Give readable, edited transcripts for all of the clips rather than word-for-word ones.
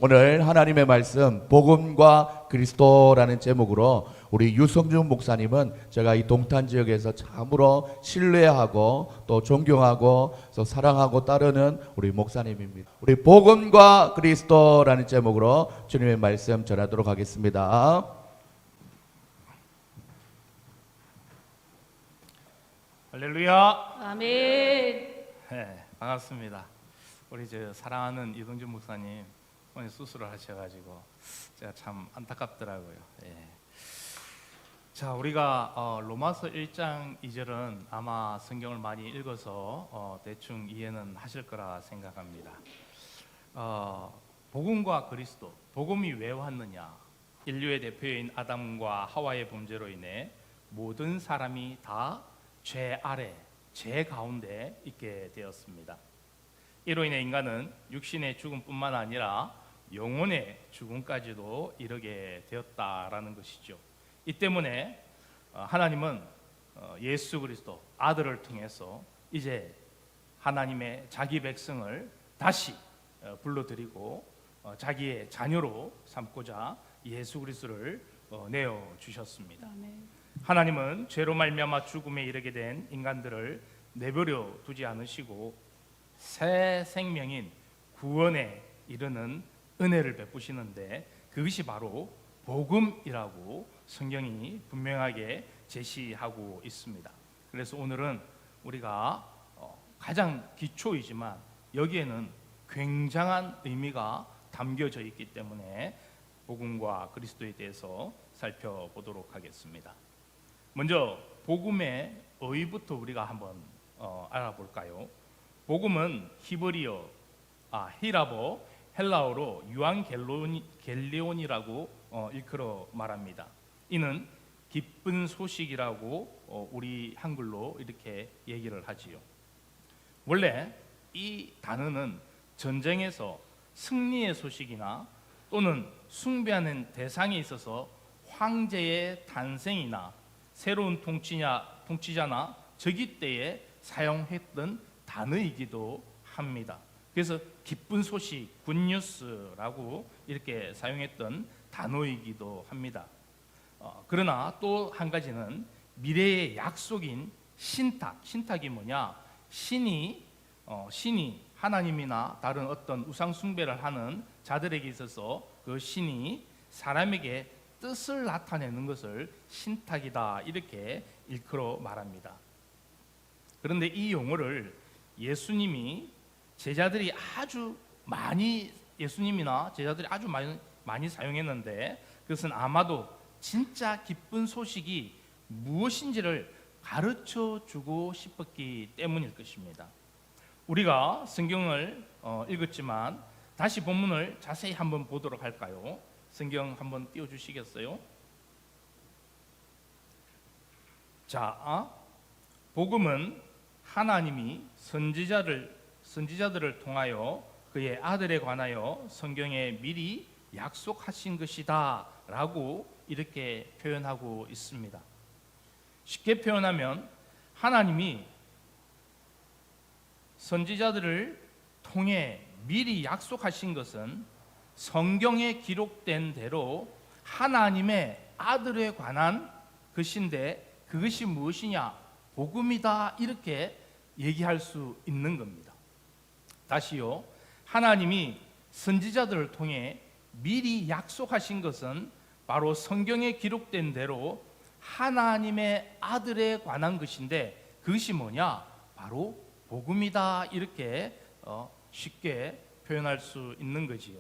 오늘 하나님의 말씀 복음과 그리스도라는 제목으로 우리 유성준 목사님은 제가 이 동탄 지역에서 참으로 신뢰하고 또 존경하고 또 사랑하고 따르는 우리 목사님입니다. 우리 복음과 그리스도라는 제목으로 주님의 말씀 전하도록 하겠습니다. 할렐루야. 아멘. 네, 반갑습니다. 우리 사랑하는 이동준 목사님 오늘 수술을 하셔가지고 제가 참 안타깝더라고요. 예. 자, 우리가 로마서 1장 2절은 아마 성경을 많이 읽어서 대충 이해는 하실 거라 생각합니다. 복음과 그리스도, 복음이 왜 왔느냐? 인류의 대표인 아담과 하와의 범죄로 인해 모든 사람이 다 죄 아래, 죄 가운데 있게 되었습니다. 이로 인해 인간은 육신의 죽음뿐만 아니라 영혼의 죽음까지도 이르게 되었다라는 것이죠. 이 때문에 하나님은 예수 그리스도 아들을 통해서 이제 하나님의 자기 백성을 다시 불러들이고 자기의 자녀로 삼고자 예수 그리스도를 내어 주셨습니다. 아멘. 하나님은 죄로 말미암아 죽음에 이르게 된 인간들을 내버려 두지 않으시고 새 생명인 구원에 이르는 은혜를 베푸시는데 그것이 바로 복음이라고 성경이 분명하게 제시하고 있습니다. 그래서 오늘은 우리가 가장 기초이지만 여기에는 굉장한 의미가 담겨져 있기 때문에 복음과 그리스도에 대해서 살펴보도록 하겠습니다. 먼저 복음의 의의부터 우리가 한번 알아볼까요? 복음은 히브리어, 히라보, 헬라어로 유앙겔리온이라고 일컬어 말합니다. 이는 기쁜 소식이라고 우리 한글로 이렇게 얘기를 하지요. 원래 이 단어는 전쟁에서 승리의 소식이나 또는 숭배하는 대상에 있어서 황제의 탄생이나 새로운 통치자나 즉위 때에 사용했던 단어이기도 합니다. 그래서 기쁜 소식, 굿뉴스라고 이렇게 사용했던 단어이기도 합니다. 그러나 또 한 가지는 미래의 약속인 신탁이 뭐냐? 신이 하나님이나 다른 어떤 우상 숭배를 하는 자들에게 있어서 그 신이 사람에게 뜻을 나타내는 것을 신탁이다 이렇게 일컬어 말합니다. 그런데 이 용어를 예수님이나 제자들이 아주 많이 사용했는데 그것은 아마도 진짜 기쁜 소식이 무엇인지를 가르쳐 주고 싶었기 때문일 것입니다. 우리가 성경을 읽었지만 다시 본문을 자세히 한번 보도록 할까요? 성경 한번 띄워주시겠어요? 자, 복음은 하나님이 선지자들을 통하여 그의 아들에 관하여 성경에 미리 약속하신 것이다 라고 이렇게 표현하고 있습니다. 쉽게 표현하면 하나님이 선지자들을 통해 미리 약속하신 것은 성경에 기록된 대로 하나님의 아들에 관한 것인데 그것이 무엇이냐? 복음이다 이렇게 얘기할 수 있는 겁니다. 다시요, 하나님이 선지자들을 통해 미리 약속하신 것은 바로 성경에 기록된 대로 하나님의 아들에 관한 것인데 그것이 뭐냐? 바로 복음이다 이렇게 쉽게 표현할 수 있는 거지요.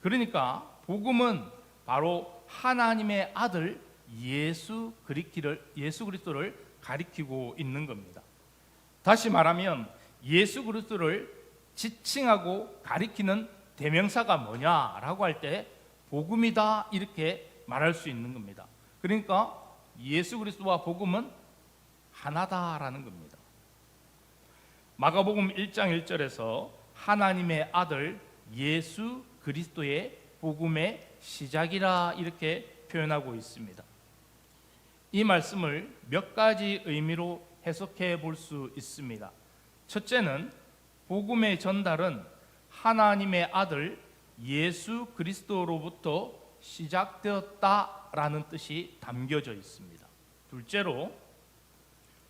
그러니까 복음은 바로 하나님의 아들 예수 그리스도를 가리키고 있는 겁니다. 다시 말하면 예수 그리스도를 지칭하고 가리키는 대명사가 뭐냐라고 할 때 복음이다 이렇게 말할 수 있는 겁니다. 그러니까 예수 그리스도와 복음은 하나다라는 겁니다. 마가복음 1장 1절에서 하나님의 아들 예수 그리스도의 복음의 시작이라 이렇게 표현하고 있습니다. 이 말씀을 몇 가지 의미로 해석해 볼 수 있습니다. 첫째는 복음의 전달은 하나님의 아들 예수 그리스도로부터 시작되었다라는 뜻이 담겨져 있습니다. 둘째로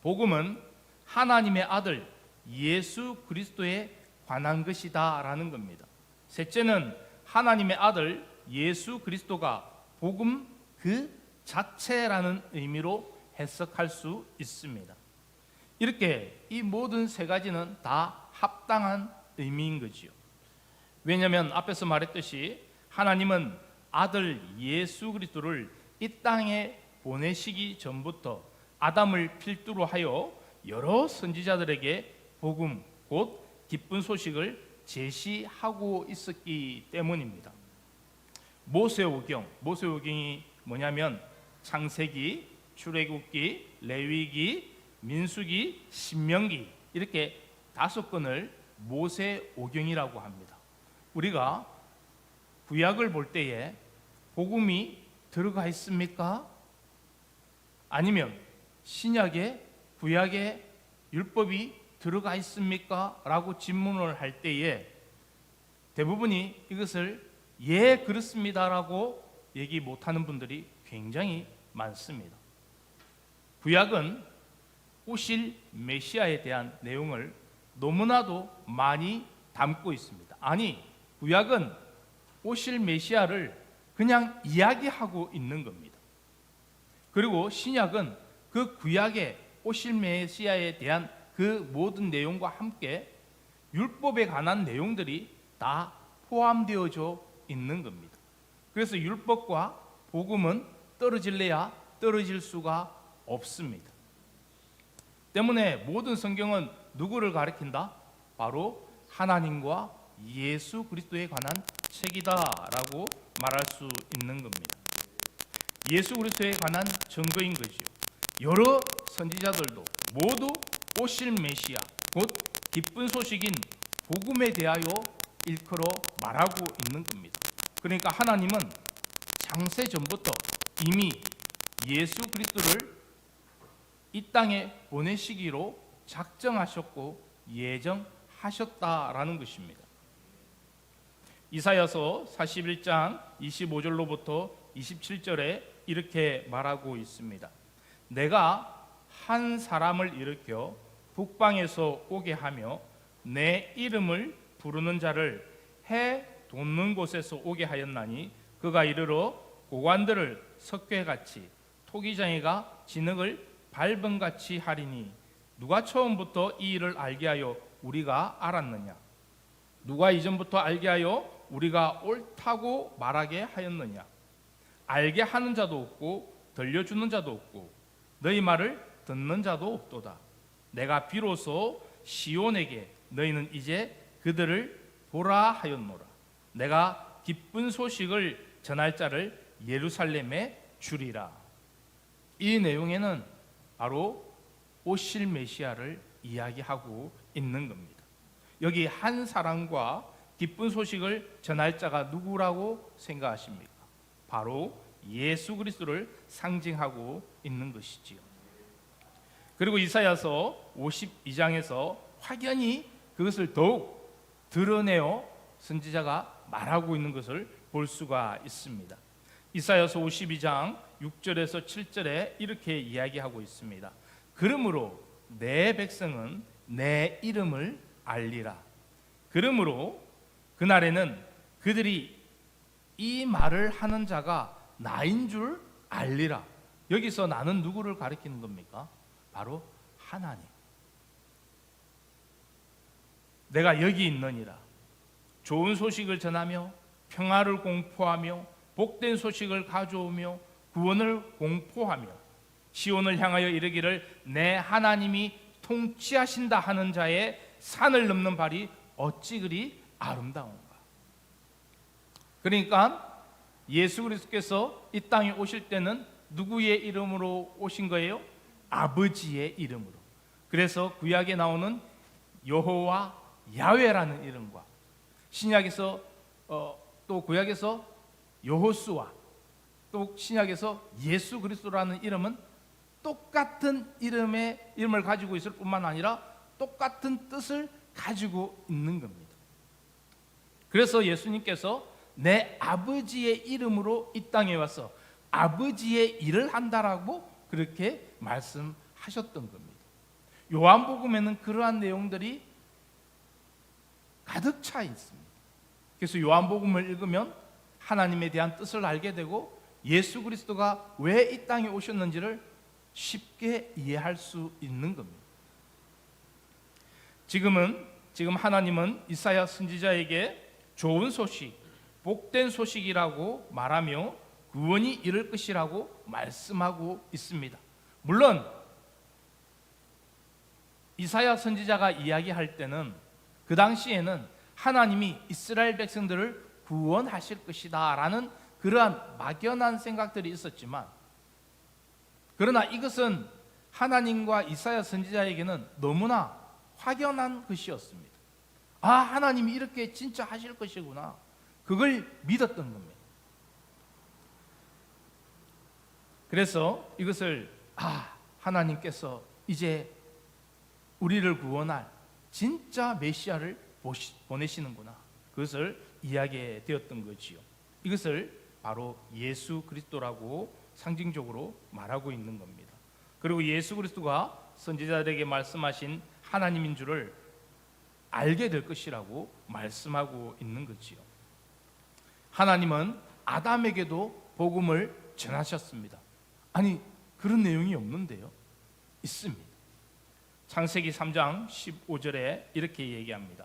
복음은 하나님의 아들 예수 그리스도에 관한 것이다라는 겁니다. 셋째는 하나님의 아들 예수 그리스도가 복음 그 자체라는 의미로 해석할 수 있습니다. 이렇게 이 모든 세 가지는 다 합당한 의미인 거지요. 왜냐하면 앞에서 말했듯이 하나님은 아들 예수 그리스도를 이 땅에 보내시기 전부터 아담을 필두로 하여 여러 선지자들에게 복음 곧 기쁜 소식을 제시하고 있었기 때문입니다. 모세오경이 뭐냐면 창세기, 출애굽기, 레위기, 민수기, 신명기 이렇게 5권을 모세오경이라고 합니다. 우리가 구약을 볼 때에 복음이 들어가 있습니까? 아니면 신약에 구약에 율법이 들어가 있습니까? 라고 질문을 할 때에 대부분이 이것을 예 그렇습니다라고 얘기 못하는 분들이 굉장히 많습니다. 구약은 오실 메시아에 대한 내용을 너무나도 많이 담고 있습니다. 아니, 구약은 오실 메시아를 그냥 이야기하고 있는 겁니다. 그리고 신약은 그 구약의 오실 메시아에 대한 그 모든 내용과 함께 율법에 관한 내용들이 다 포함되어져 있는 겁니다. 그래서 율법과 복음은 떨어질래야 떨어질 수가 없습니다. 때문에 모든 성경은 누구를 가리킨다? 바로 하나님과 예수 그리스도에 관한 책이다라고 말할 수 있는 겁니다. 예수 그리스도에 관한 증거인 거지요. 여러 선지자들도 모두 오실 메시아 곧 기쁜 소식인 복음에 대하여 일컬어 말하고 있는 겁니다. 그러니까 하나님은 창세 전부터 이미 예수 그리스도를 이 땅에 보내시기로 작정하셨고 예정하셨다라는 것입니다. 이사야서 41장 25절로부터 27절에 이렇게 말하고 있습니다. 내가 한 사람을 일으켜 북방에서 오게 하며 내 이름을 부르는 자를 해 돋는 곳에서 오게 하였나니 그가 이르러 고관들을 석회같이 토기장이가 진흙을 밟음같이 하리니 누가 처음부터 이 일을 알게 하여 우리가 알았느냐? 누가 이전부터 알게 하여 우리가 옳다고 말하게 하였느냐? 알게 하는 자도 없고 들려주는 자도 없고 너희 말을 듣는 자도 없도다. 내가 비로소 시온에게 너희는 이제 그들을 보라 하였노라. 내가 기쁜 소식을 전할 자를 예루살렘에 주리라. 이 내용에는 바로 오실 메시아를 이야기하고 있는 겁니다. 여기 한 사람과 기쁜 소식을 전할 자가 누구라고 생각하십니까? 바로 예수 그리스도를 상징하고 있는 것이지요. 그리고 이사야서 52장에서 확연히 그것을 더욱 드러내어 선지자가 말하고 있는 것을 볼 수가 있습니다. 이사야서 52장 6절에서 7절에 이렇게 이야기하고 있습니다. 그러므로 내 백성은 내 이름을 알리라. 그러므로 그날에는 그들이 이 말을 하는 자가 나인 줄 알리라. 여기서 나는 누구를 가리키는 겁니까? 바로 하나님. 내가 여기 있느니라. 좋은 소식을 전하며 평화를 공포하며 복된 소식을 가져오며 구원을 공포하며 시온을 향하여 이르기를 내 하나님이 통치하신다 하는 자의 산을 넘는 발이 어찌 그리 아름다운가. 그러니까 예수 그리스도께서 이 땅에 오실 때는 누구의 이름으로 오신 거예요? 아버지의 이름으로. 그래서 구약에 나오는 여호와 야훼라는 이름과 신약에서 또 구약에서 여호수아 또 신약에서 예수 그리스도라는 이름은 똑같은 이름을 가지고 있을 뿐만 아니라 똑같은 뜻을 가지고 있는 겁니다. 그래서 예수님께서 내 아버지의 이름으로 이 땅에 와서 아버지의 일을 한다라고 그렇게 말씀하셨던 겁니다. 요한복음에는 그러한 내용들이 가득 차 있습니다. 그래서 요한복음을 읽으면 하나님에 대한 뜻을 알게 되고 예수 그리스도가 왜 이 땅에 오셨는지를 쉽게 이해할 수 있는 겁니다. 지금 하나님은 이사야 선지자에게 좋은 소식, 복된 소식이라고 말하며 구원이 이를 것이라고 말씀하고 있습니다. 물론 이사야 선지자가 이야기할 때는 그 당시에는 하나님이 이스라엘 백성들을 구원하실 것이다 라는 그러한 막연한 생각들이 있었지만, 그러나 이것은 하나님과 이사야 선지자에게는 너무나 확연한 것이었습니다. 아, 하나님이 이렇게 진짜 하실 것이구나, 그걸 믿었던 겁니다. 그래서 이것을 하나님께서 이제 우리를 구원할 진짜 메시아를 보내시는구나, 그것을 이야기되었던 거지요. 이것을 바로 예수 그리스도라고 상징적으로 말하고 있는 겁니다. 그리고 예수 그리스도가 선지자들에게 말씀하신 하나님인 줄을 알게 될 것이라고 말씀하고 있는 거지요. 하나님은 아담에게도 복음을 전하셨습니다. 아니, 그런 내용이 없는데요? 있습니다. 창세기 3장 15절에 이렇게 얘기합니다.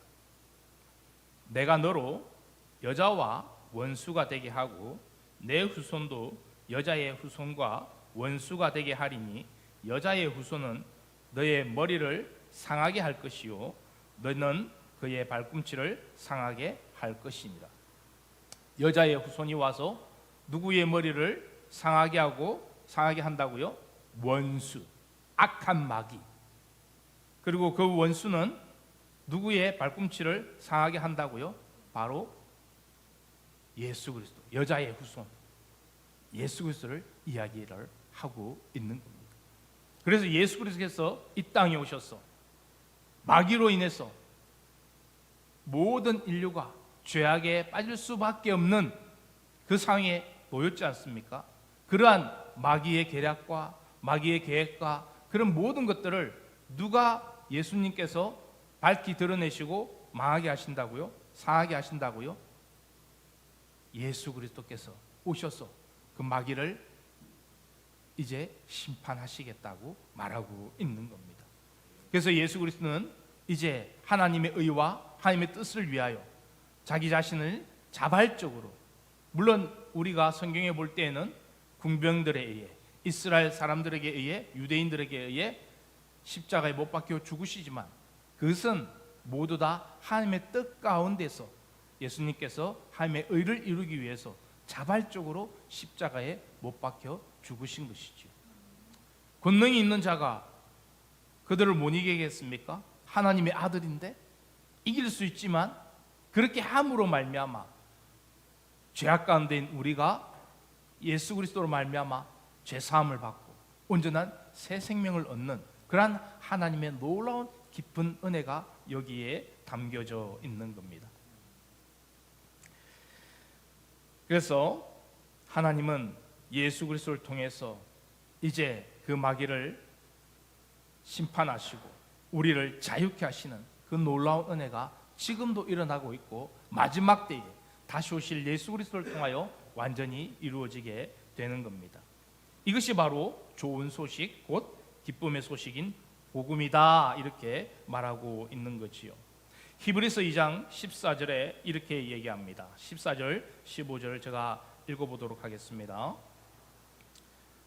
내가 너로 여자와 원수가 되게 하고 내 후손도 여자의 후손과 원수가 되게 하리니 여자의 후손은 너의 머리를 상하게 할 것이요 너는 그의 발꿈치를 상하게 할 것이니라. 여자의 후손이 와서 누구의 머리를 상하게 한다고요? 원수, 악한 마귀. 그리고 그 원수는 누구의 발꿈치를 상하게 한다고요? 바로 예수 그리스도, 여자의 후손, 예수 그리스도를 이야기를 하고 있는 겁니다. 그래서 예수 그리스도께서 이 땅에 오셔서 마귀로 인해서 모든 인류가 죄악에 빠질 수밖에 없는 그 상황에 놓였지 않습니까? 그러한 마귀의 계략과 마귀의 계획과 그런 모든 것들을 누가 예수님께서 밝히 드러내시고 망하게 하신다고요? 상하게 하신다고요? 예수 그리스도께서 오셔서 그 마귀를 이제 심판하시겠다고 말하고 있는 겁니다. 그래서 예수 그리스도는 이제 하나님의 의와 하나님의 뜻을 위하여 자기 자신을 자발적으로, 물론 우리가 성경에 볼 때에는 군병들에 의해, 이스라엘 사람들에게 의해, 유대인들에게 의해 십자가에 못 박혀 죽으시지만 그것은 모두 다 하나님의 뜻 가운데서 예수님께서 하나님의 의를 이루기 위해서 자발적으로 십자가에 못 박혀 죽으신 것이죠. 권능이 있는 자가 그들을 못 이기겠습니까? 하나님의 아들인데 이길 수 있지만 그렇게 함으로 말미암아 죄악 가운데인 우리가 예수 그리스도로 말미암아 죄 사함을 받고 온전한 새 생명을 얻는 그러한 하나님의 놀라운 깊은 은혜가 여기에 담겨져 있는 겁니다. 그래서 하나님은 예수 그리스도를 통해서 이제 그 마귀를 심판하시고 우리를 자유케 하시는 그 놀라운 은혜가 지금도 일어나고 있고 마지막 때에 다시 오실 예수 그리스도를 통하여 완전히 이루어지게 되는 겁니다. 이것이 바로 좋은 소식, 곧 기쁨의 소식인 복음이다, 이렇게 말하고 있는 거지요. 히브리서 2장 14절에 이렇게 얘기합니다. 14절, 15절을 제가 읽어보도록 하겠습니다.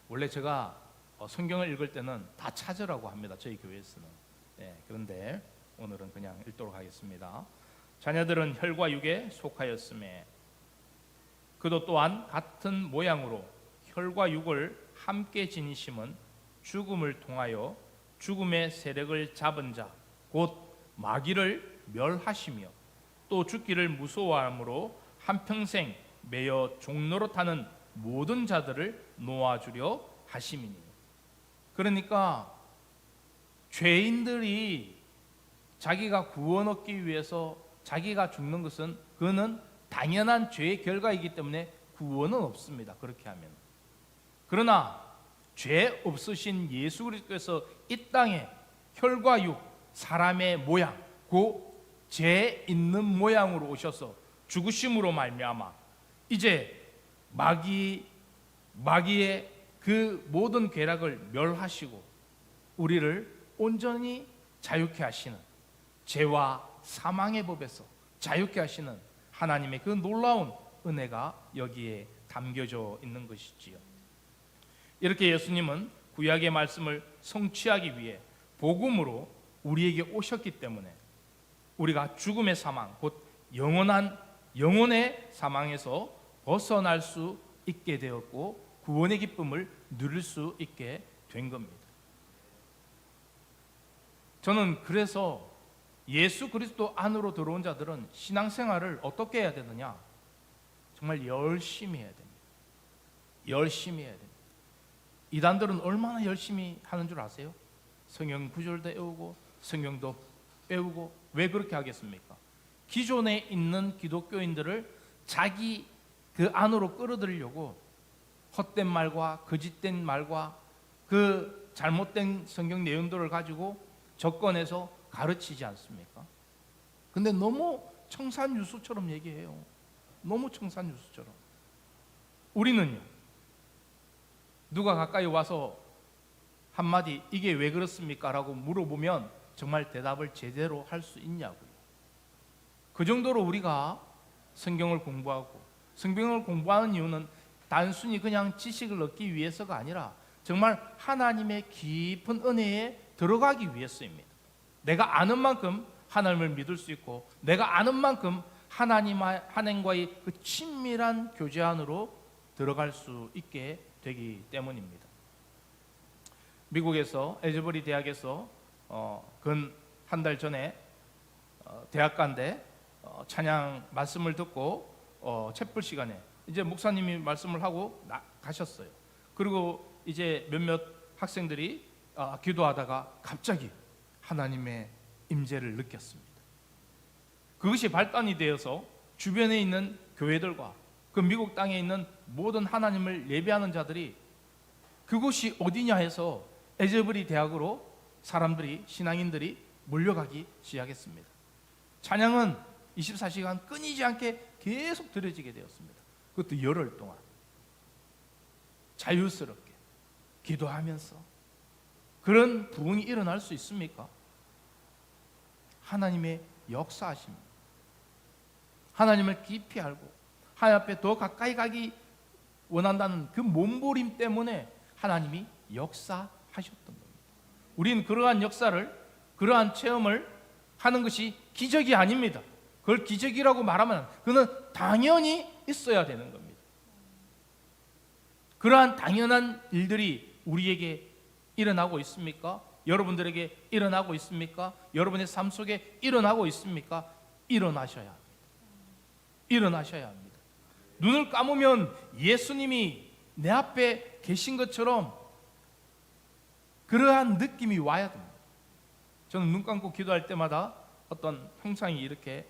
원래 제가 성경을 읽을 때는 다 찾으라고 합니다, 저희 교회에서는. 그런데 오늘은 그냥 읽도록 하겠습니다. 자녀들은 혈과 육에 속하였음에 그도 또한 같은 모양으로 혈과 육을 함께 지니심은 죽음을 통하여 죽음의 세력을 잡은 자 곧 마귀를 멸하시며 또 죽기를 무서워함으로 한평생 매여 종노릇하는 모든 자들을 놓아주려 하심이니. 그러니까 죄인들이 자기가 구원 얻기 위해서 자기가 죽는 것은 그거는 당연한 죄의 결과이기 때문에 구원은 없습니다. 그렇게 하면. 그러나 죄 없으신 예수 그리스도께서 이 땅에 혈과 육, 사람의 모양, 죄 있는 모양으로 오셔서 죽으심으로 말미암아 이제 마귀의 그 모든 괴락을 멸하시고 우리를 온전히 자유케 하시는, 죄와 사망의 법에서 자유케 하시는 하나님의 그 놀라운 은혜가 여기에 담겨져 있는 것이지요. 이렇게 예수님은 구약의 말씀을 성취하기 위해 복음으로 우리에게 오셨기 때문에 우리가 죽음의 사망, 곧 영혼의 사망에서 벗어날 수 있게 되었고 구원의 기쁨을 누릴 수 있게 된 겁니다. 저는 그래서 예수 그리스도 안으로 들어온 자들은 신앙생활을 어떻게 해야 되느냐? 정말 열심히 해야 됩니다. 열심히 해야 됩니다. 이단들은 얼마나 열심히 하는 줄 아세요? 성경 구절도 외우고 성경도 외우고. 왜 그렇게 하겠습니까? 기존에 있는 기독교인들을 자기 그 안으로 끌어들이려고 헛된 말과 거짓된 말과 그 잘못된 성경 내용들을 가지고 접근해서 가르치지 않습니까? 근데 너무 청산유수처럼 얘기해요. 너무 청산유수처럼. 우리는요, 누가 가까이 와서 한마디 이게 왜 그렇습니까? 라고 물어보면 정말 대답을 제대로 할 수 있냐고요. 그 정도로 우리가 성경을 공부하고, 성경을 공부하는 이유는 단순히 그냥 지식을 얻기 위해서가 아니라 정말 하나님의 깊은 은혜에 들어가기 위해서입니다. 내가 아는 만큼 하나님을 믿을 수 있고, 내가 아는 만큼 하나님과의 그 친밀한 교제 안으로 들어갈 수 있게 되기 때문입니다. 미국에서 에즈버리 대학에서 근 한 달 전에 대학가인데 찬양 말씀을 듣고 챗불 시간에 이제 목사님이 말씀을 하고 가셨어요. 그리고 이제 몇몇 학생들이 기도하다가 갑자기 하나님의 임재를 느꼈습니다. 그것이 발단이 되어서 주변에 있는 교회들과 그 미국 땅에 있는 모든 하나님을 예배하는 자들이 그곳이 어디냐 해서 에즈버리 대학으로 사람들이, 신앙인들이 몰려가기 시작했습니다. 찬양은 24시간 끊이지 않게 계속 드려지게 되었습니다. 그것도 열흘 동안 자유스럽게 기도하면서. 그런 부흥이 일어날 수 있습니까? 하나님의 역사하십니다. 하나님을 깊이 알고 하나님 앞에 더 가까이 가기 원한다는 그 몸부림 때문에 하나님이 역사하셨던 겁니다. 우리는 그러한 역사를, 그러한 체험을 하는 것이 기적이 아닙니다. 그걸 기적이라고 말하면 그는 당연히 있어야 되는 겁니다. 그러한 당연한 일들이 우리에게 일어나고 있습니까? 여러분들에게 일어나고 있습니까? 여러분의 삶 속에 일어나고 있습니까? 일어나셔야 합니다. 일어나셔야 합니다. 눈을 감으면 예수님이 내 앞에 계신 것처럼 그러한 느낌이 와야 됩니다. 저는 눈 감고 기도할 때마다 어떤 형상이 이렇게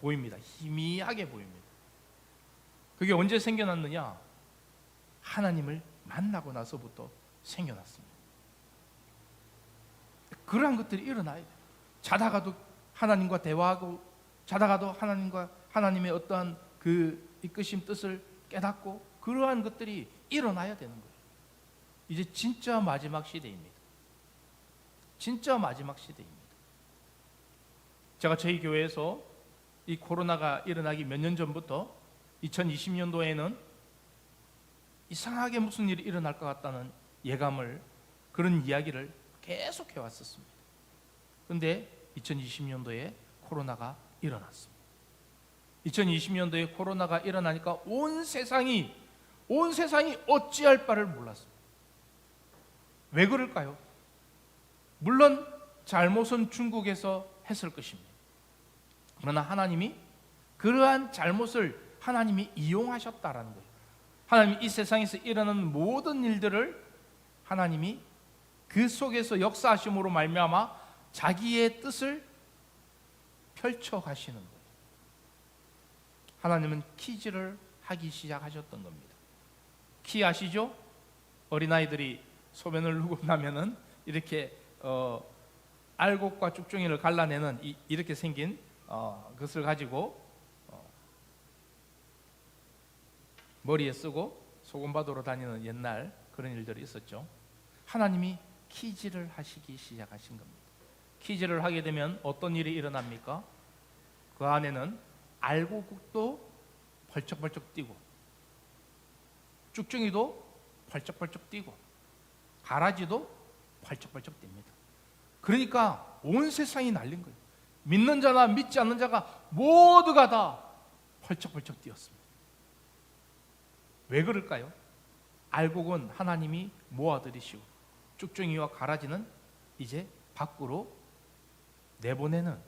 보입니다. 희미하게 보입니다. 그게 언제 생겨났느냐? 하나님을 만나고 나서부터 생겨났습니다. 그러한 것들이 일어나야 돼요. 자다가도 하나님과 대화하고, 자다가도 하나님의 어떠한 그 이끄심 뜻을 깨닫고, 그러한 것들이 일어나야 되는 거예요. 이제 진짜 마지막 시대입니다. 진짜 마지막 시대입니다. 제가 저희 교회에서 이 코로나가 일어나기 몇 년 전부터 2020년도에는 이상하게 무슨 일이 일어날 것 같다는 예감을, 그런 이야기를 계속 해왔었습니다. 그런데 2020년도에 코로나가 일어났습니다. 2020년도에 코로나가 일어나니까 온 세상이 어찌할 바를 몰랐습니다. 왜 그럴까요? 물론 잘못은 중국에서 했을 것입니다. 그러나 하나님이 그러한 잘못을 하나님이 이용하셨다라는 거예요. 하나님이 이 세상에서 일어나는 모든 일들을 하나님이 그 속에서 역사하심으로 말미암아 자기의 뜻을 펼쳐 가시는 거예요. 하나님은 퀴즈를 하기 시작하셨던 겁니다. 키 아시죠? 어린아이들이 소변을 누고 나면은 이렇게 알곡과 쭉종이를 갈라내는 이렇게 생긴 것을 가지고 머리에 쓰고 소금바도로 다니는 옛날 그런 일들이 있었죠. 하나님이 퀴즈를 하시기 시작하신 겁니다. 퀴즈를 하게 되면 어떤 일이 일어납니까? 그 안에는 알곡도 벌쩍벌쩍 뛰고 쭉종이도 벌쩍벌쩍 뛰고 가라지도 벌쩍벌쩍 뜁니다. 그러니까 온 세상이 날린 거예요. 믿는 자나 믿지 않는 자가 모두가 다 벌쩍벌쩍 뛰었습니다. 왜 그럴까요? 알곡은 하나님이 모아들이시고 쭉종이와 가라지는 이제 밖으로 내보내는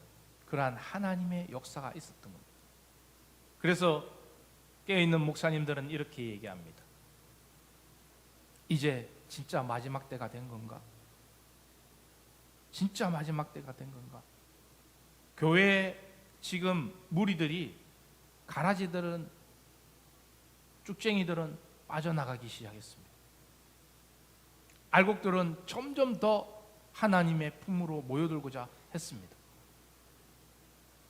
그러한 하나님의 역사가 있었던 겁니다. 그래서 깨어있는 목사님들은 이렇게 얘기합니다. 이제 진짜 마지막 때가 된 건가? 진짜 마지막 때가 된 건가? 교회 지금 무리들이 가라지들은 쭉쟁이들은 빠져나가기 시작했습니다. 알곡들은 점점 더 하나님의 품으로 모여들고자 했습니다.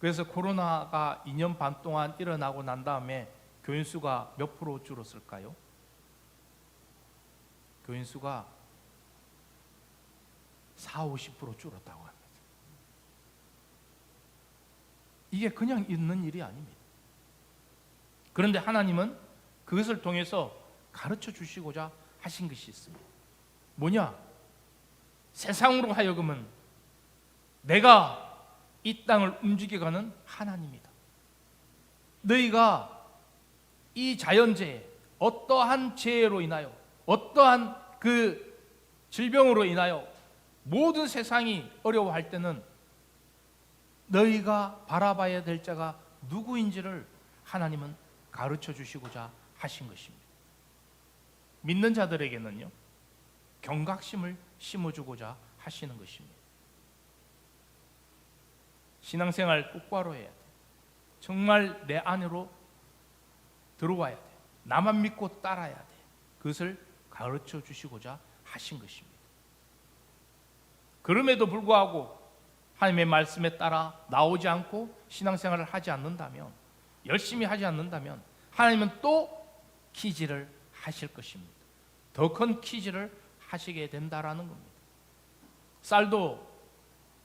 그래서 코로나가 2년 반 동안 일어나고 난 다음에 교인 수가 몇 프로 줄었을까요? 교인 수가 40-50% 줄었다고 합니다. 이게 그냥 있는 일이 아닙니다. 그런데 하나님은 그것을 통해서 가르쳐 주시고자 하신 것이 있습니다. 뭐냐? 세상으로 하여금은 내가 이 땅을 움직여가는 하나님이다. 너희가 이 자연재해, 어떠한 재해로 인하여, 어떠한 그 질병으로 인하여 모든 세상이 어려워할 때는 너희가 바라봐야 될 자가 누구인지를 하나님은 가르쳐 주시고자 하신 것입니다. 믿는 자들에게는요, 경각심을 심어주고자 하시는 것입니다. 신앙생활 똑바로 해야 돼. 정말 내 안으로 들어와야 돼. 나만 믿고 따라야 돼. 그것을 가르쳐 주시고자 하신 것입니다. 그럼에도 불구하고 하나님의 말씀에 따라 나오지 않고 신앙생활을 하지 않는다면, 열심히 하지 않는다면 하나님은 또 퀴즈를 하실 것입니다. 더 큰 퀴즈를 하시게 된다라는 겁니다. 쌀도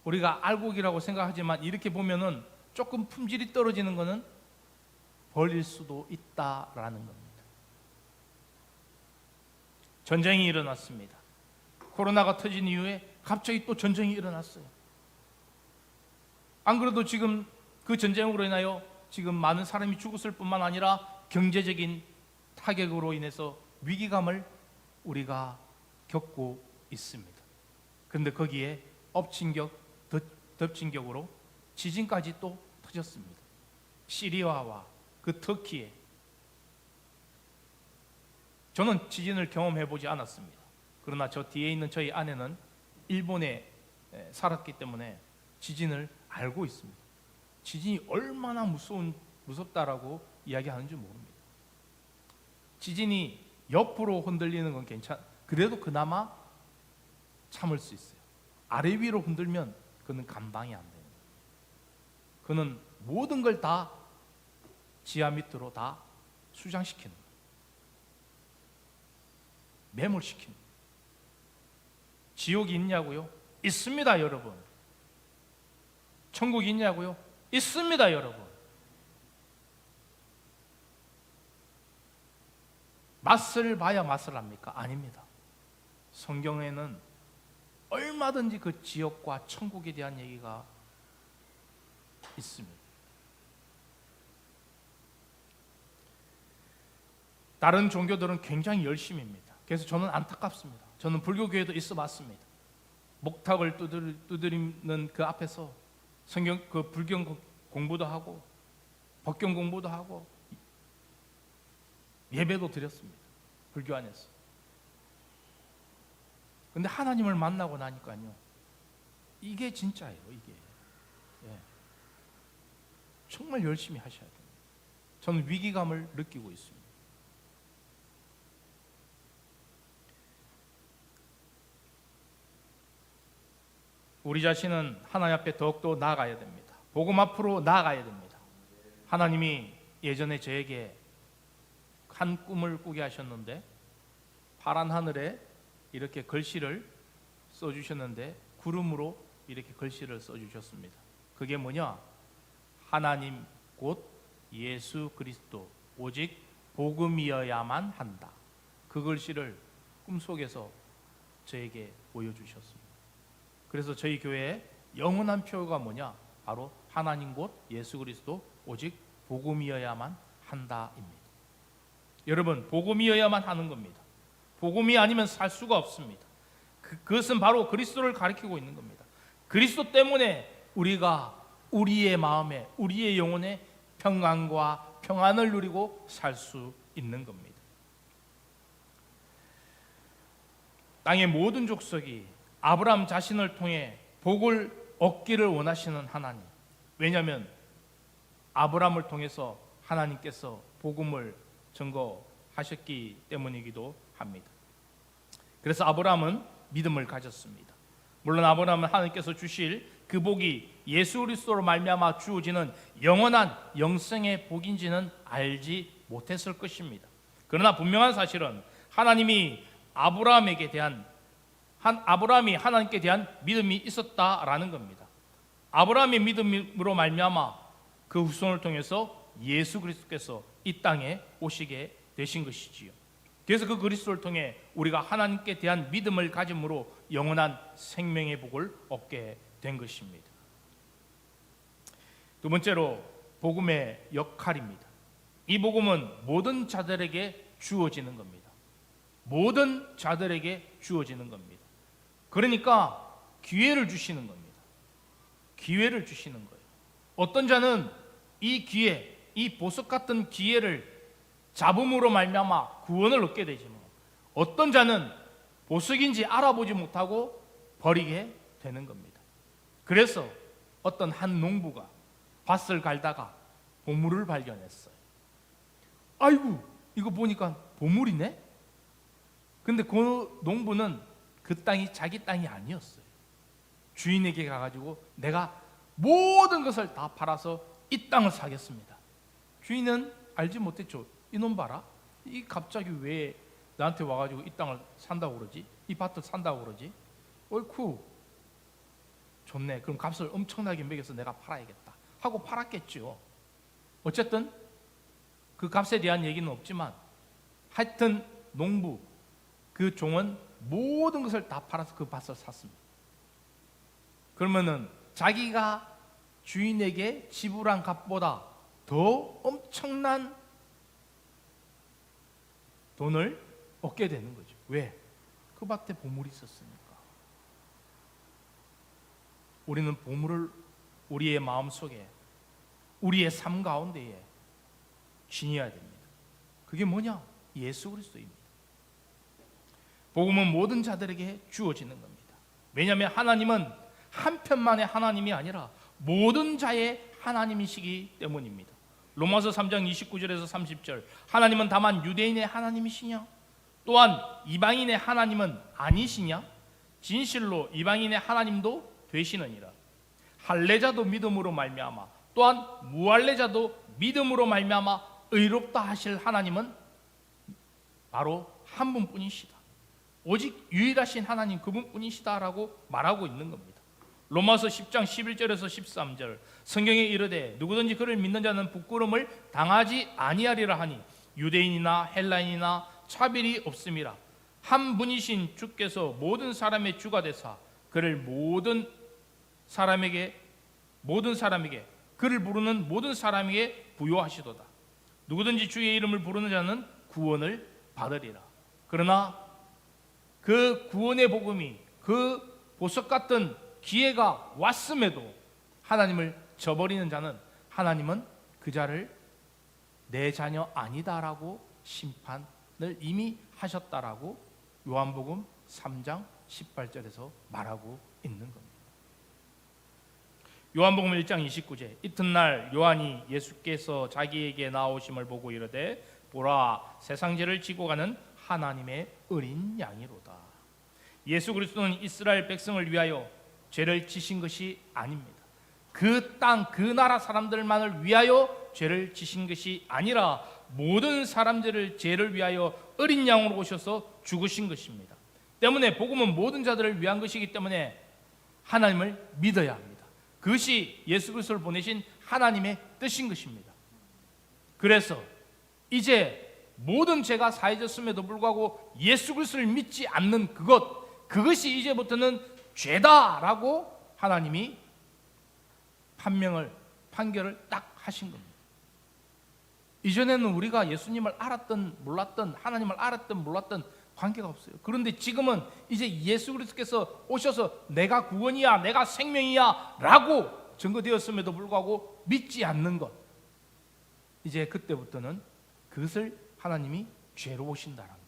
우리가 알곡이라고 생각하지만 이렇게 보면은 조금 품질이 떨어지는 것은 버릴 수도 있다라는 겁니다. 전쟁이 일어났습니다. 코로나가 터진 이후에 갑자기 또 전쟁이 일어났어요. 안 그래도 지금 그 전쟁으로 인하여 지금 많은 사람이 죽었을 뿐만 아니라 경제적인 타격으로 인해서 위기감을 우리가 겪고 있습니다. 그런데 거기에 덮친격으로 지진까지 또 터졌습니다. 시리아와 그 터키에. 저는 지진을 경험해 보지 않았습니다. 그러나 저 뒤에 있는 저희 아내는 일본에 살았기 때문에 지진을 알고 있습니다. 지진이 얼마나 무섭다라고 이야기하는지 모릅니다. 지진이 옆으로 흔들리는 건 그래도 그나마 참을 수 있어요. 아래 위로 흔들면 그는 감당이 안 돼요. 그는 모든 걸 다 지하 밑으로 다 수장시키는 거예요. 매몰시키는 거예요. 지옥이 있냐고요? 있습니다, 여러분. 천국이 있냐고요? 있습니다, 여러분. 맛을 봐야 맛을 합니까? 아닙니다. 성경에는 얼마든지 그 지옥과 천국에 대한 얘기가 있습니다. 다른 종교들은 굉장히 열심입니다. 그래서 저는 안타깝습니다. 저는 불교교회도 있어 봤습니다. 목탁을 두드리는 그 앞에서 성경 그 불경 공부도 하고 법경 공부도 하고 예배도 드렸습니다. 불교 안에서. 근데 하나님을 만나고 나니까요, 이게 진짜예요. 이게 정말 열심히 하셔야 돼요. 저는 위기감을 느끼고 있습니다. 우리 자신은 하나님 앞에 더욱더 나아가야 됩니다. 복음 앞으로 나아가야 됩니다. 하나님이 예전에 저에게 한 꿈을 꾸게 하셨는데 파란 하늘에 이렇게 글씨를 써주셨는데 구름으로 이렇게 글씨를 써주셨습니다. 그게 뭐냐? 하나님 곧 예수 그리스도 오직 복음이어야만 한다. 그 글씨를 꿈속에서 저에게 보여주셨습니다. 그래서 저희 교회의 영원한 표가 뭐냐? 바로 하나님 곧 예수 그리스도 오직 복음이어야만 한다입니다. 여러분, 복음이어야만 하는 겁니다. 복음이 아니면 살 수가 없습니다. 그것은 바로 그리스도를 가리키고 있는 겁니다. 그리스도 때문에 우리가 우리의 마음에, 우리의 영혼에 평안과 평안을 누리고 살 수 있는 겁니다. 땅의 모든 족속이 아브라함 자신을 통해 복을 얻기를 원하시는 하나님. 왜냐하면 아브라함을 통해서 하나님께서 복음을 증거하셨기 때문이기도 합니다. 그래서 아브라함은 믿음을 가졌습니다. 물론 아브라함은 하나님께서 주실 그 복이 예수 그리스도로 말미암아 주어지는 영원한 영생의 복인지는 알지 못했을 것입니다. 그러나 분명한 사실은 하나님이 아브라함이 하나님께 대한 믿음이 있었다라는 겁니다. 아브라함의 믿음으로 말미암아 그 후손을 통해서 예수 그리스도께서 이 땅에 오시게 되신 것이지요. 그래서 그 그리스도를 통해 우리가 하나님께 대한 믿음을 가짐으로 영원한 생명의 복을 얻게 된 것입니다. 두 번째로 복음의 역할입니다. 이 복음은 모든 자들에게 주어지는 겁니다. 모든 자들에게 주어지는 겁니다. 그러니까 기회를 주시는 겁니다. 기회를 주시는 거예요. 어떤 자는 이 기회, 이 보석 같은 기회를 잡음으로 말미암아 구원을 얻게 되지만 어떤 자는 보석인지 알아보지 못하고 버리게 되는 겁니다. 그래서 어떤 한 농부가 밭을 갈다가 보물을 발견했어요. 아이고, 이거 보니까 보물이네? 근데 그 농부는 그 땅이 자기 땅이 아니었어요. 주인에게 가가지고 내가 모든 것을 다 팔아서 이 땅을 사겠습니다. 주인은 알지 못했죠. 이놈 봐라, 이 갑자기 왜 나한테 와가지고 이 땅을 산다고 그러지? 이 밭을 산다고 그러지? 어이쿠, 좋네. 그럼 값을 엄청나게 매겨서 내가 팔아야겠다 하고 팔았겠죠. 어쨌든 그 값에 대한 얘기는 없지만 하여튼 농부, 그 종은 모든 것을 다 팔아서 그 밭을 샀습니다. 그러면은 자기가 주인에게 지불한 값보다 더 엄청난 돈을 얻게 되는 거죠. 왜? 그 밭에 보물이 있었으니까. 우리는 보물을 우리의 마음속에, 우리의 삶 가운데에 지녀야 됩니다. 그게 뭐냐? 예수 그리스도입니다. 복음은 모든 자들에게 주어지는 겁니다. 왜냐하면 하나님은 한편만의 하나님이 아니라 모든 자의 하나님이시기 때문입니다. 로마서 3장 29절에서 30절, 하나님은 다만 유대인의 하나님이시냐? 또한 이방인의 하나님은 아니시냐? 진실로 이방인의 하나님도 되시느니라. 할례자도 믿음으로 말미암아 또한 무할례자도 믿음으로 말미암아 의롭다 하실 하나님은 바로 한 분뿐이시다. 오직 유일하신 하나님 그분뿐이시다라고 말하고 있는 겁니다. 로마서 10장 11절에서 13절, 성경에 이르되 누구든지 그를 믿는 자는 부끄러움을 당하지 아니하리라 하니 유대인이나 헬라인이나 차별이 없음이라. 한 분이신 주께서 모든 사람의 주가 되사 그를 모든 사람에게 그를 부르는 모든 사람에게 부요하시도다. 누구든지 주의 이름을 부르는 자는 구원을 받으리라. 그러나 그 구원의 복음이, 그 보석 같은 기회가 왔음에도 하나님을 저버리는 자는 하나님은 그 자를 내 자녀 아니다라고 심판을 이미 하셨다라고 요한복음 3장 18절에서 말하고 있는 겁니다. 요한복음 1장 29절 이튿날 요한이 예수께서 자기에게 나오심을 보고 이르되 보라 세상 죄를 지고 가는 하나님의 어린 양이로다. 예수 그리스도는 이스라엘 백성을 위하여 죄를 지신 것이 아닙니다. 그 땅, 그 나라 사람들만을 위하여 죄를 지신 것이 아니라 모든 사람들을 죄를 위하여 어린 양으로 오셔서 죽으신 것입니다. 때문에 복음은 모든 자들을 위한 것이기 때문에 하나님을 믿어야 합니다. 그것이 예수 그리스도를 보내신 하나님의 뜻인 것입니다. 그래서 이제 모든 죄가 사해졌음에도 불구하고 예수 그리스도를 믿지 않는 그것이 이제부터는 죄다라고 하나님이 판결을 딱 하신 겁니다. 이전에는 우리가 예수님을 알았든 몰랐든 하나님을 알았든 몰랐든 관계가 없어요. 그런데 지금은 이제 예수 그리스도께서 오셔서 내가 구원이야, 내가 생명이야 라고 증거되었음에도 불구하고 믿지 않는 것, 이제 그때부터는 그것을 하나님이 죄로 보신다는 겁니다.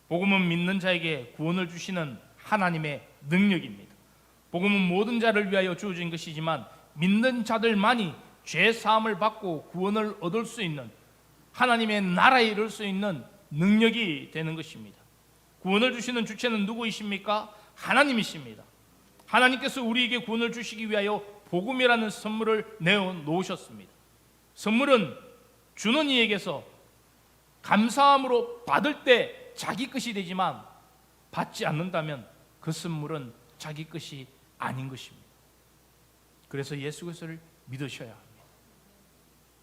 복음은 믿는 자에게 구원을 주시는 하나님의 능력입니다. 복음은 모든 자를 위하여 주어진 것이지만 믿는 자들만이 죄 사함을 받고 구원을 얻을 수 있는, 하나님의 나라에 이를 수 있는 능력이 되는 것입니다. 구원을 주시는 주체는 누구이십니까? 하나님이십니다. 하나님께서 우리에게 구원을 주시기 위하여 복음이라는 선물을 내어놓으셨습니다. 선물은 주는 이에게서 감사함으로 받을 때 자기 것이 되지만 받지 않는다면 그 선물은 자기 것이 아닌 것입니다. 그래서 예수 그리스도를 믿으셔야 합니다.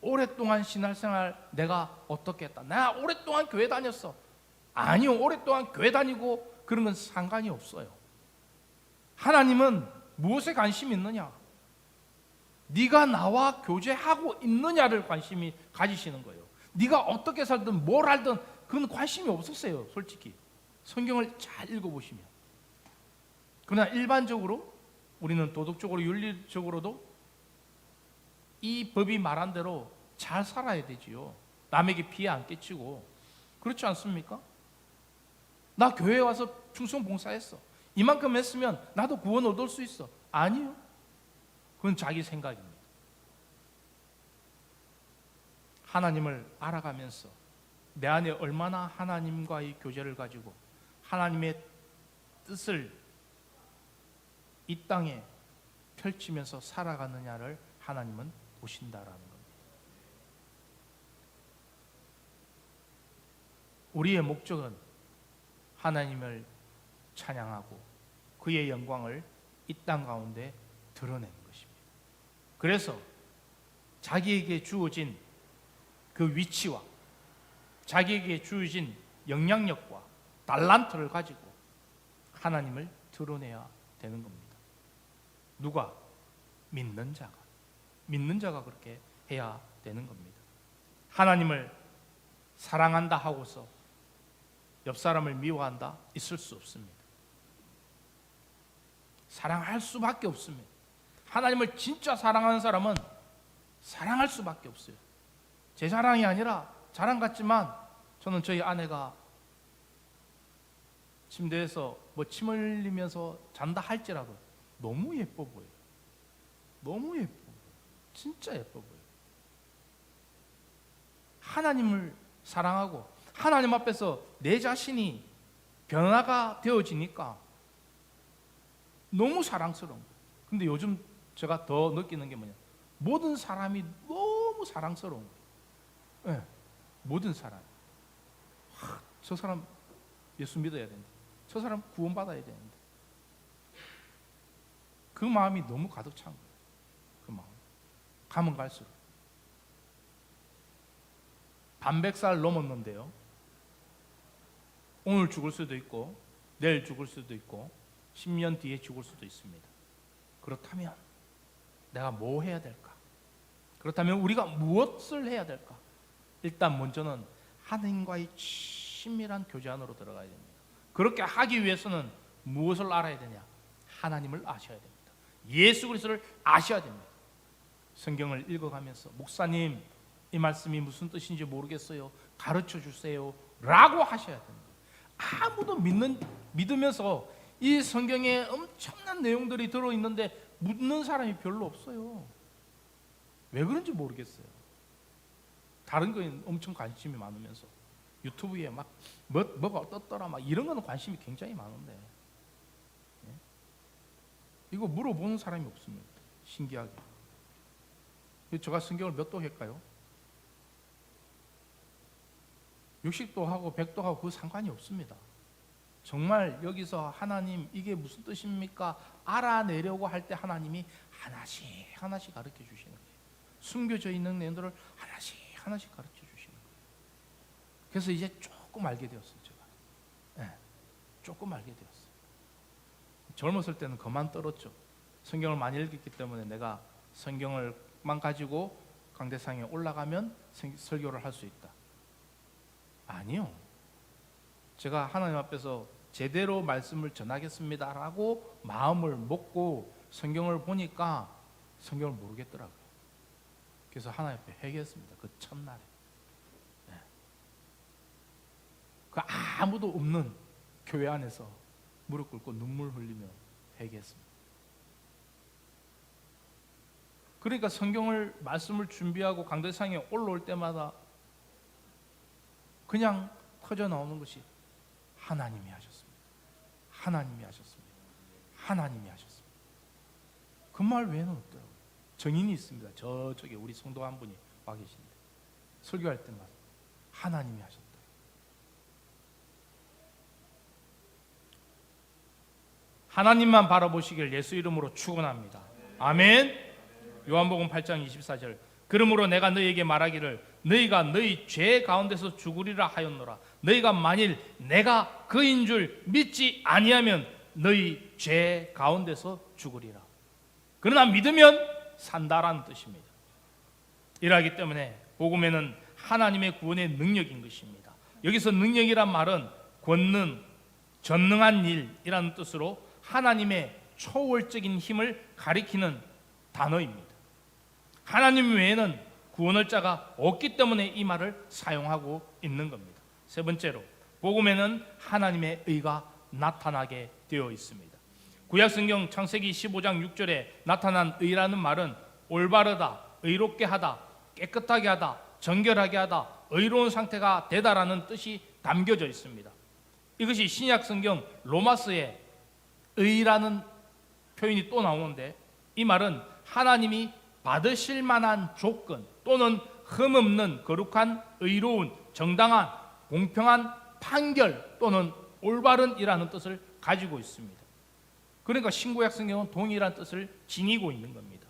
오랫동안 신앙생활 내가 어떻게 했다, 나 오랫동안 교회 다녔어. 아니요, 오랫동안 교회 다니고 그런 건 상관이 없어요. 하나님은 무엇에 관심이 있느냐, 네가 나와 교제하고 있느냐를 관심이 가지시는 거예요. 네가 어떻게 살든 뭘 하든 그건 관심이 없었어요. 솔직히 성경을 잘 읽어보시면. 그러나 일반적으로 우리는 도덕적으로 윤리적으로도 이 법이 말한 대로 잘 살아야 되지요. 남에게 피해 안 끼치고. 그렇지 않습니까? 나 교회에 와서 충성 봉사했어, 이만큼 했으면 나도 구원 얻을 수 있어. 아니요, 그건 자기 생각입니다. 하나님을 알아가면서 내 안에 얼마나 하나님과의 교제를 가지고 하나님의 뜻을 이 땅에 펼치면서 살아가느냐를 하나님은 보신다라는 겁니다. 우리의 목적은 하나님을 찬양하고 그의 영광을 이 땅 가운데 드러내는 것입니다. 그래서 자기에게 주어진 그 위치와 자기에게 주어진 영향력과 달란트를 가지고 하나님을 드러내야 되는 겁니다. 누가? 믿는 자가 그렇게 해야 되는 겁니다. 하나님을 사랑한다 하고서 옆 사람을 미워한다? 있을 수 없습니다. 사랑할 수밖에 없습니다. 하나님을 진짜 사랑하는 사람은 사랑할 수밖에 없어요. 제 자랑이 아니라 자랑 같지만 저는 저희 아내가 침대에서 뭐 침 흘리면서 잔다 할지라도 너무 예뻐 보여요. 너무 예뻐 보여요. 진짜 예뻐 보여요. 하나님을 사랑하고 하나님 앞에서 내 자신이 변화가 되어지니까 너무 사랑스러운 거예요. 근데 요즘 제가 더 느끼는 게 뭐냐, 모든 사람이 너무 사랑스러운 거예요. 네, 모든 사람. 저 사람 예수 믿어야 된다, 저 사람 구원받아야 되는데, 그 마음이 너무 가득 찬 거예요. 그 마음 가면 갈수록. 반백살 넘었는데요, 오늘 죽을 수도 있고 내일 죽을 수도 있고 10년 뒤에 죽을 수도 있습니다. 그렇다면 내가 뭐 해야 될까? 그렇다면 우리가 무엇을 해야 될까? 일단 먼저는 하나님과의 친밀한 교제 안으로 들어가야 됩니다. 그렇게 하기 위해서는 무엇을 알아야 되냐? 하나님을 아셔야 됩니다. 예수 그리스도를 아셔야 됩니다. 성경을 읽어가면서 목사님, 이 말씀이 무슨 뜻인지 모르겠어요, 가르쳐 주세요 라고 하셔야 됩니다. 아무도 믿으면서 이 성경에 엄청난 내용들이 들어있는데 묻는 사람이 별로 없어요. 왜 그런지 모르겠어요. 다른 거에 엄청 관심이 많으면서 유튜브에 막 뭐가 떴더라 막 이런 거는 관심이 굉장히 많은데 이거 물어보는 사람이 없습니다. 신기하게. 제가 성경을 몇 도 할까요? 60도 하고 100도 하고 그 상관이 없습니다. 정말 여기서 하나님 이게 무슨 뜻입니까? 알아내려고 할 때 하나님이 하나씩 하나씩 가르쳐 주시는 거예요. 숨겨져 있는 내용들을 하나씩 하나씩 가르쳐 주시는 거예요. 그래서 이제 조금 알게 되었어요. 제가 조금 알게 되었어요. 젊었을 때는 그만 떨었죠. 성경을 많이 읽었기 때문에 내가 성경을만 가지고 강대상에 올라가면 설교를 할 수 있다. 아니요. 제가 하나님 앞에서 제대로 말씀을 전하겠습니다라고 마음을 먹고 성경을 보니까 성경을 모르겠더라고요. 그래서 하나님 앞에 회개했습니다. 그 첫날에. 그 아무도 없는 교회 안에서 무릎 꿇고 눈물 흘리며 회개했습니다. 그러니까 성경을 말씀을 준비하고 강대상에 올라올 때마다 그냥 터져 나오는 것이 하나님이 하셨습니다. 하나님이 하셨습니다. 하나님이 하셨습니다. 그 말 외에는 없더라고요. 정인이 있습니다. 저쪽에 우리 성도 한 분이 와 계신데 설교할 때마다 하나님이 하셨다. 하나님만 바라보시길 예수 이름으로 축원합니다. 아멘. 요한복음 8장 24절. 그러므로 내가 너희에게 말하기를 너희가 너희 죄 가운데서 죽으리라 하였노라. 너희가 만일 내가 그인 줄 믿지 아니하면 너희 죄 가운데서 죽으리라. 그러나 믿으면 산다라는 뜻입니다. 이러하기 때문에 복음에는 하나님의 구원의 능력인 것입니다. 여기서 능력이란 말은 권능, 전능한 일이라는 뜻으로 하나님의 초월적인 힘을 가리키는 단어입니다. 하나님 외에는 구원할 자가 없기 때문에 이 말을 사용하고 있는 겁니다. 세 번째로 복음에는 하나님의 의가 나타나게 되어 있습니다. 구약성경 창세기 15장 6절에 나타난 의라는 말은 올바르다, 의롭게 하다, 깨끗하게 하다, 정결하게 하다, 의로운 상태가 되다라는 뜻이 담겨져 있습니다. 이것이 신약성경 로마서에 의라는 표현이 또 나오는데 이 말은 하나님이 받으실 만한 조건 또는 흠없는 거룩한 의로운 정당한 공평한 판결 또는 올바른이라는 뜻을 가지고 있습니다. 그러니까 신구약 성경은 동일한 뜻을 지니고 있는 겁니다.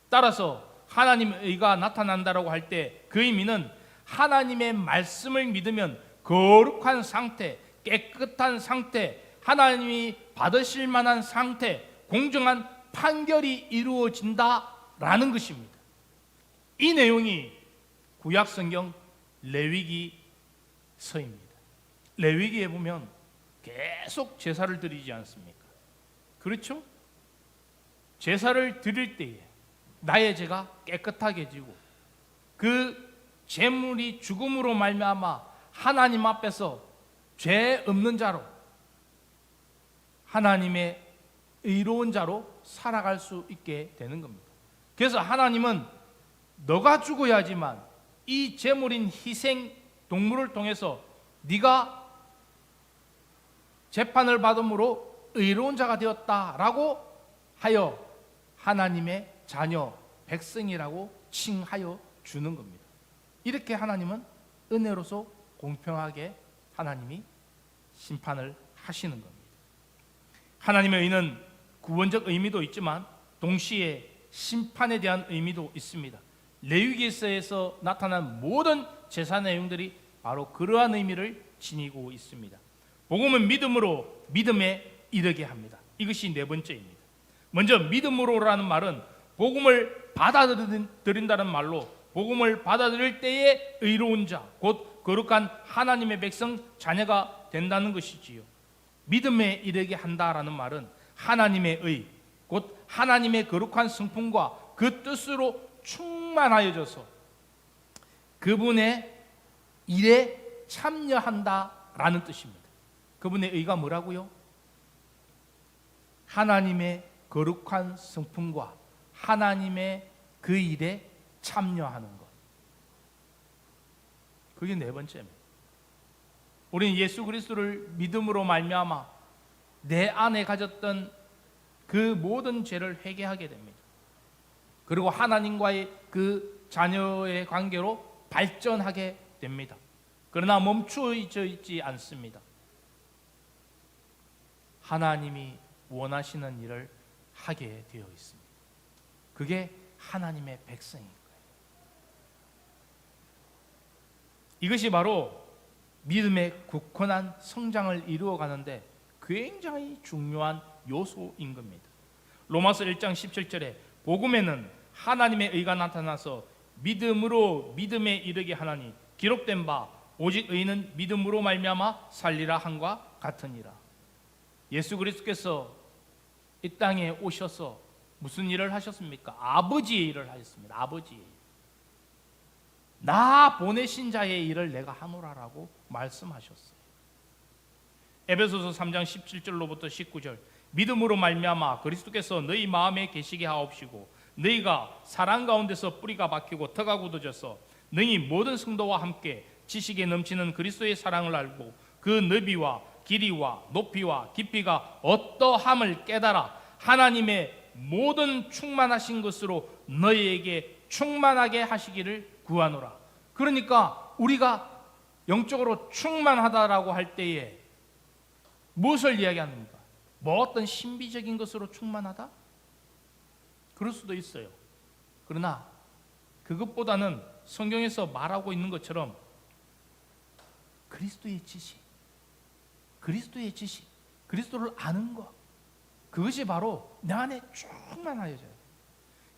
따라서 하나님의 의가 나타난다라고 할 때 그 의미는 하나님의 말씀을 믿으면 거룩한 상태, 깨끗한 상태, 하나님이 받으실 만한 상태, 공정한 판결이 이루어진다라는 것입니다. 이 내용이 구약성경 레위기서입니다. 레위기에 보면 계속 제사를 드리지 않습니까? 그렇죠? 제사를 드릴 때에 나의 죄가 깨끗하게지고 그 제물이 죽음으로 말미암아 하나님 앞에서 죄 없는 자로 하나님의 의로운 자로 살아갈 수 있게 되는 겁니다. 그래서 하나님은 너가 죽어야지만 이 제물인 희생 동물을 통해서 네가 재판을 받음으로 의로운 자가 되었다라고 하여 하나님의 자녀 백성이라고 칭하여 주는 겁니다. 이렇게 하나님은 은혜로서 공평하게 하나님이 심판을 하시는 겁니다. 하나님의 의는 구원적 의미도 있지만 동시에 심판에 대한 의미도 있습니다. 레위기서에서 나타난 모든 제사 내용들이 바로 그러한 의미를 지니고 있습니다. 복음은 믿음으로 믿음에 이르게 합니다. 이것이 네 번째입니다. 먼저 믿음으로라는 말은 복음을 받아들인다는 말로 복음을 받아들일 때에 의로운 자, 곧 거룩한 하나님의 백성 자녀가 된다는 것이지요. 믿음에 이르게 한다라는 말은 하나님의 의, 곧 하나님의 거룩한 성품과 그 뜻으로 충만하여져서 그분의 일에 참여한다라는 뜻입니다. 그분의 의가 뭐라고요? 하나님의 거룩한 성품과 하나님의 그 일에 참여하는 것. 그게 네 번째입니다. 우리는 예수 그리스도를 믿음으로 말미암아 내 안에 가졌던 그 모든 죄를 회개하게 됩니다. 그리고 하나님과의 그 자녀의 관계로 발전하게 됩니다. 그러나 멈추어 있지 않습니다. 하나님이 원하시는 일을 하게 되어 있습니다. 그게 하나님의 백성인 거예요. 이것이 바로 믿음의 굳건한 성장을 이루어가는데 굉장히 중요한 요소인 겁니다. 로마서 1장 17절에 복음에는 하나님의 의가 나타나서 믿음으로 믿음에 이르게 하나니 기록된 바 오직 의는 믿음으로 말미암아 살리라 함과 같으니라. 예수 그리스도께서 이 땅에 오셔서 무슨 일을 하셨습니까? 아버지의 일을 하셨습니다. 아버지의 일. 나 보내신 자의 일을 내가 하노라라고 말씀하셨어요. 에베소서 3장 17절로부터 19절 믿음으로 말미암아 그리스도께서 너희 마음에 계시게 하옵시고 너희가 사랑 가운데서 뿌리가 박히고 터가 굳어져서 너희 모든 성도와 함께 지식에 넘치는 그리스도의 사랑을 알고 그 너비와 길이와 높이와 깊이가 어떠함을 깨달아 하나님의 모든 충만하신 것으로 너희에게 충만하게 하시기를 구하노라. 그러니까 우리가 영적으로 충만하다라고 할 때에 무엇을 이야기합니까? 뭐 어떤 신비적인 것으로 충만하다? 그럴 수도 있어요. 그러나 그것보다는 성경에서 말하고 있는 것처럼 그리스도의 지식, 그리스도를 아는 것, 그것이 바로 내 안에 충만하여져요.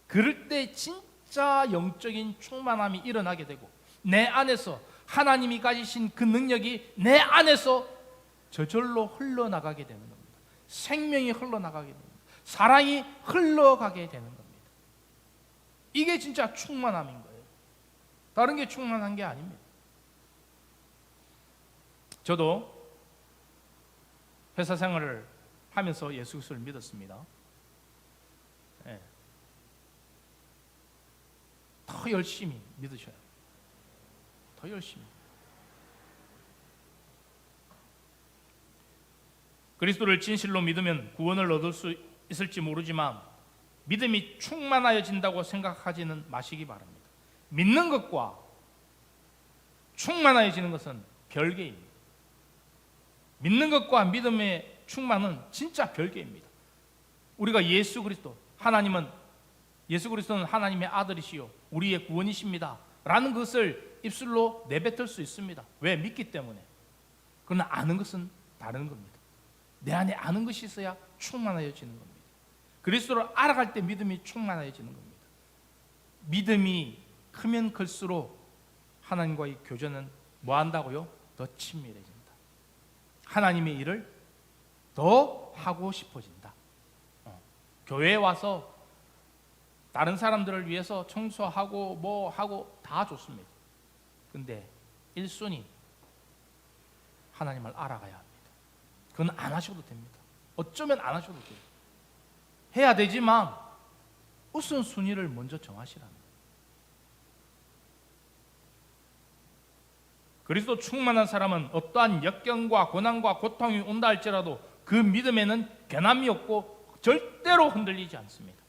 그럴 때 진짜 영적인 충만함이 일어나게 되고 내 안에서 하나님이 가지신 그 능력이 내 안에서 저절로 흘러나가게 되는 겁니다. 생명이 흘러나가게 됩니다. 사랑이 흘러가게 되는 겁니다. 이게 진짜 충만함인 거예요. 다른 게 충만한 게 아닙니다. 저도 회사 생활을 하면서 예수 그리스도를 믿었습니다. 네. 더 열심히 믿으셔야 돼요. 더 열심히. 그리스도를 진실로 믿으면 구원을 얻을 수 있을지 모르지만 믿음이 충만하여진다고 생각하지는 마시기 바랍니다. 믿는 것과 충만해지는 것은 별개입니다. 믿는 것과 믿음의 충만은 진짜 별개입니다. 우리가 예수 그리스도는 하나님의 아들이시요 우리의 구원이십니다 라는 것을 입술로 내뱉을 수 있습니다. 왜? 믿기 때문에. 그러나 아는 것은 다른 겁니다. 내 안에 아는 것이 있어야 충만해지는 겁니다. 그리스도를 알아갈 때 믿음이 충만해지는 겁니다. 믿음이 크면 클수록 하나님과의 교제는 뭐 한다고요? 더 친밀해진다. 하나님의 일을 더 하고 싶어진다. 교회에 와서 다른 사람들을 위해서 청소하고 뭐 하고 다 좋습니다. 근데 1순위 하나님을 알아가야 합니다. 그건 안 하셔도 됩니다. 어쩌면 안 하셔도 돼요. 해야 되지만 우선순위를 먼저 정하시라는 거예요. 그리스도 충만한 사람은 어떠한 역경과 고난과 고통이 온다 할지라도 그 믿음에는 변함이 없고 절대로 흔들리지 않습니다.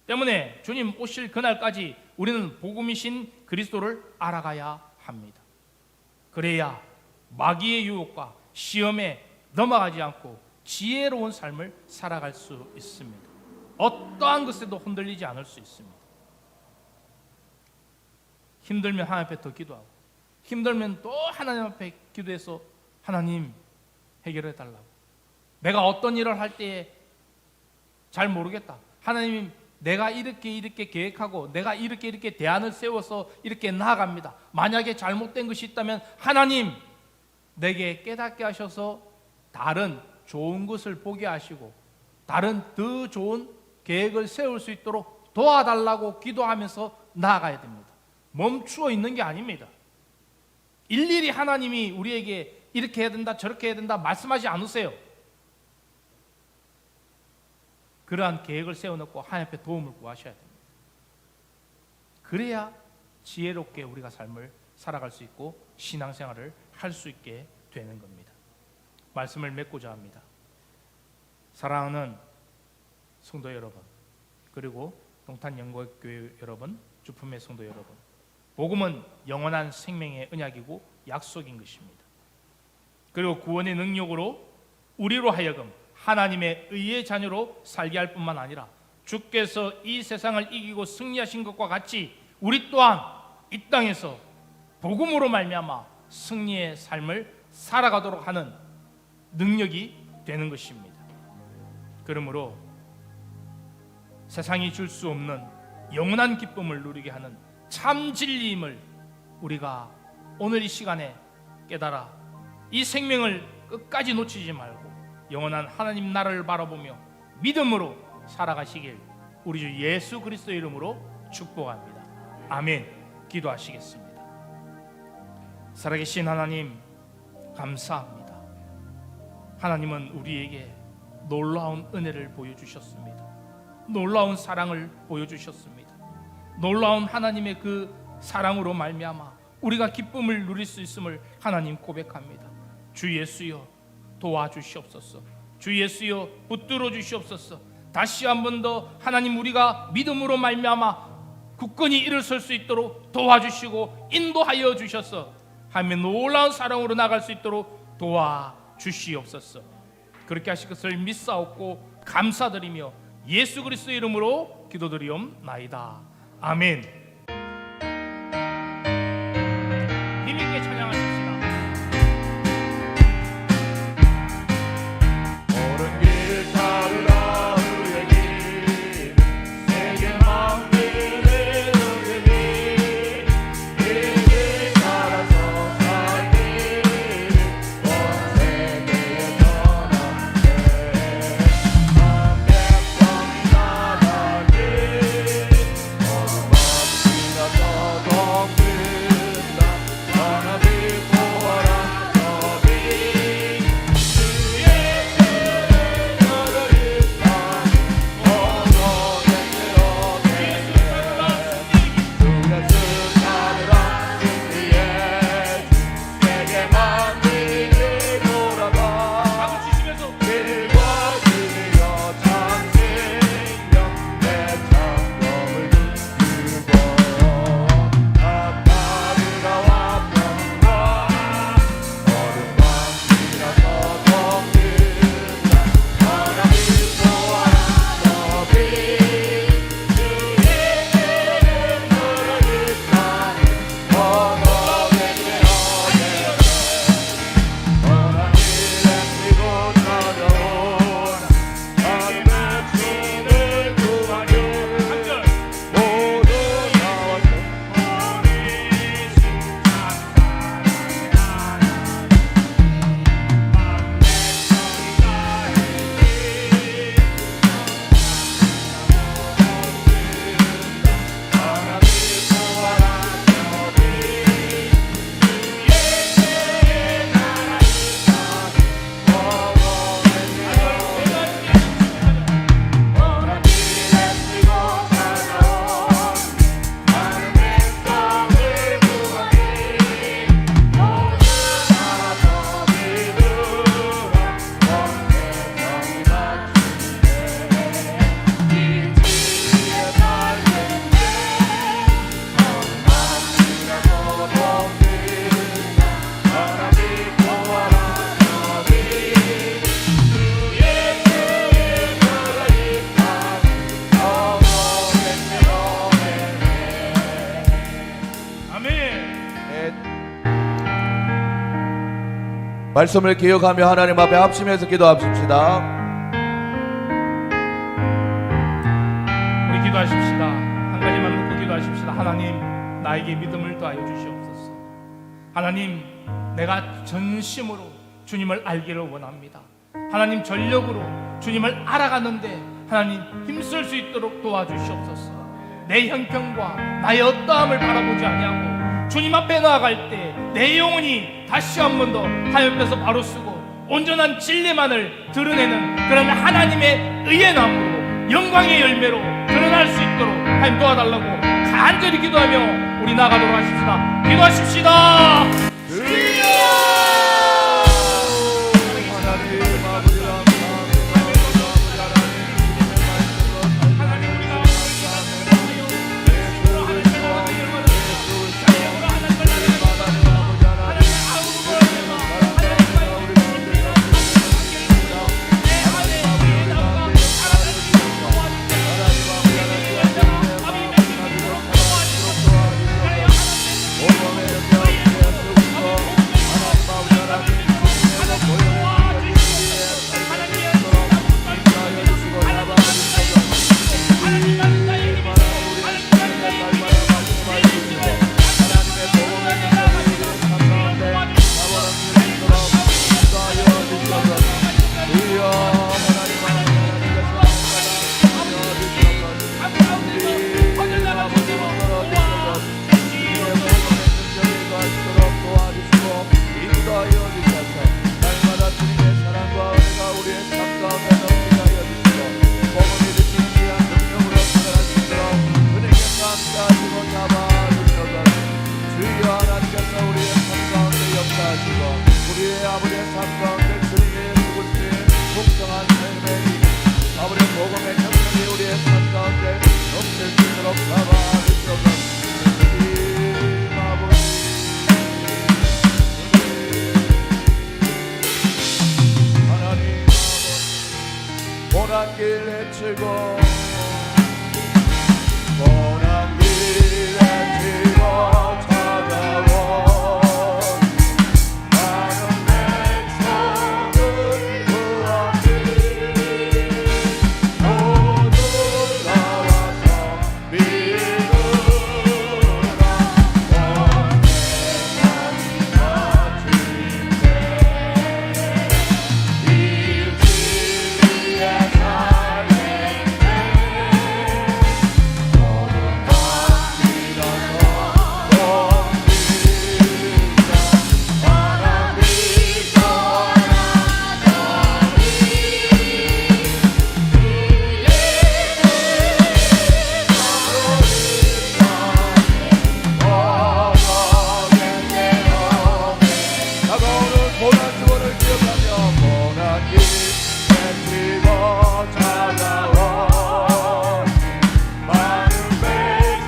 때문에 주님 오실 그날까지 우리는 복음이신 그리스도를 알아가야 합니다. 그래야 마귀의 유혹과 시험에 넘어가지 않고 지혜로운 삶을 살아갈 수 있습니다. 어떠한 것에도 흔들리지 않을 수 있습니다. 힘들면 하나님 앞에 더 기도하고 힘들면 또 하나님 앞에 기도해서 하나님 해결해 달라고. 내가 어떤 일을 할 때에 잘 모르겠다. 하나님 내가 이렇게 계획하고 내가 이렇게 대안을 세워서 이렇게 나아갑니다. 만약에 잘못된 것이 있다면 하나님 내게 깨닫게 하셔서 다른 좋은 것을 보게 하시고 다른 더 좋은 계획을 세울 수 있도록 도와달라고 기도하면서 나아가야 됩니다. 멈추어 있는 게 아닙니다. 일일이 하나님이 우리에게 이렇게 해야 된다 저렇게 해야 된다 말씀하지 않으세요. 그러한 계획을 세워놓고 하나님 앞에 도움을 구하셔야 됩니다. 그래야 지혜롭게 우리가 삶을 살아갈 수 있고 신앙생활을 할 수 있게 되는 겁니다. 말씀을 맺고자 합니다. 사랑하는 성도 여러분, 그리고 동탄영광교회 여러분, 주품의 성도 여러분, 복음은 영원한 생명의 언약이고 약속인 것입니다. 그리고 구원의 능력으로 우리로 하여금 하나님의 의의 자녀로 살게 할 뿐만 아니라 주께서 이 세상을 이기고 승리하신 것과 같이 우리 또한 이 땅에서 복음으로 말미암아 승리의 삶을 살아가도록 하는 능력이 되는 것입니다. 그러므로 세상이 줄 수 없는 영원한 기쁨을 누리게 하는 참 진리임을 우리가 오늘 이 시간에 깨달아 이 생명을 끝까지 놓치지 말고 영원한 하나님 나라를 바라보며 믿음으로 살아가시길 우리 주 예수 그리스도의 이름으로 축복합니다. 아멘. 기도하시겠습니다. 살아계신 하나님, 감사합니다. 하나님은 우리에게 놀라운 은혜를 보여주셨습니다. 놀라운 사랑을 보여주셨습니다. 놀라운 하나님의 그 사랑으로 말미암아 우리가 기쁨을 누릴 수 있음을 하나님 고백합니다. 주 예수여 도와주시옵소서. 주 예수여 붙들어 주시옵소서. 다시 한 번 더 하나님 우리가 믿음으로 말미암아 굳건히 일어설 수 있도록 도와주시고 인도하여 주셔서 하나님의 놀라운 사랑으로 나갈 수 있도록 도와주시옵소서. 그렇게 하실 것을 믿사옵고 감사드리며 예수 그리스도의 이름으로 기도드리옵나이다. 아멘. 힘있게 찬양하십시다. 옳은 길 따르라 우리의 길 세계 만민의 은혜니 이길 따라서 살길 온 세계에 전하세 한 백성이 나가길 어둠 밤이나 더덕는다 하나님 보아라 너비 주의 박수 치시면서 말씀을 기억하며 하나님 앞에 합심해서 기도합시다. 우리 기도하십시다. 한 가지만 묻고 기도하십시다. 하나님, 나에게 믿음을 더하여 주시옵소서. 하나님, 내가 전심으로 주님을 알기를 원합니다. 하나님, 전력으로 주님을 알아가는데 하나님 힘쓸 수 있도록 도와주시옵소서. 내 형편과 나의 어떠함을 바라보지 아니하고 주님 앞에 나아갈 때 내 영혼이 다시 한 번 더 하나님 앞에서 바로 쓰고 온전한 진리만을 드러내는 그런 하나님의 의의 나무로 영광의 열매로 드러날 수 있도록 하나님 도와달라고 간절히 기도하며 우리 나가도록 하십시다. 기도하십시다. 고난 길 헤치고 고난 길 헤치고 찾아온 많은 백성을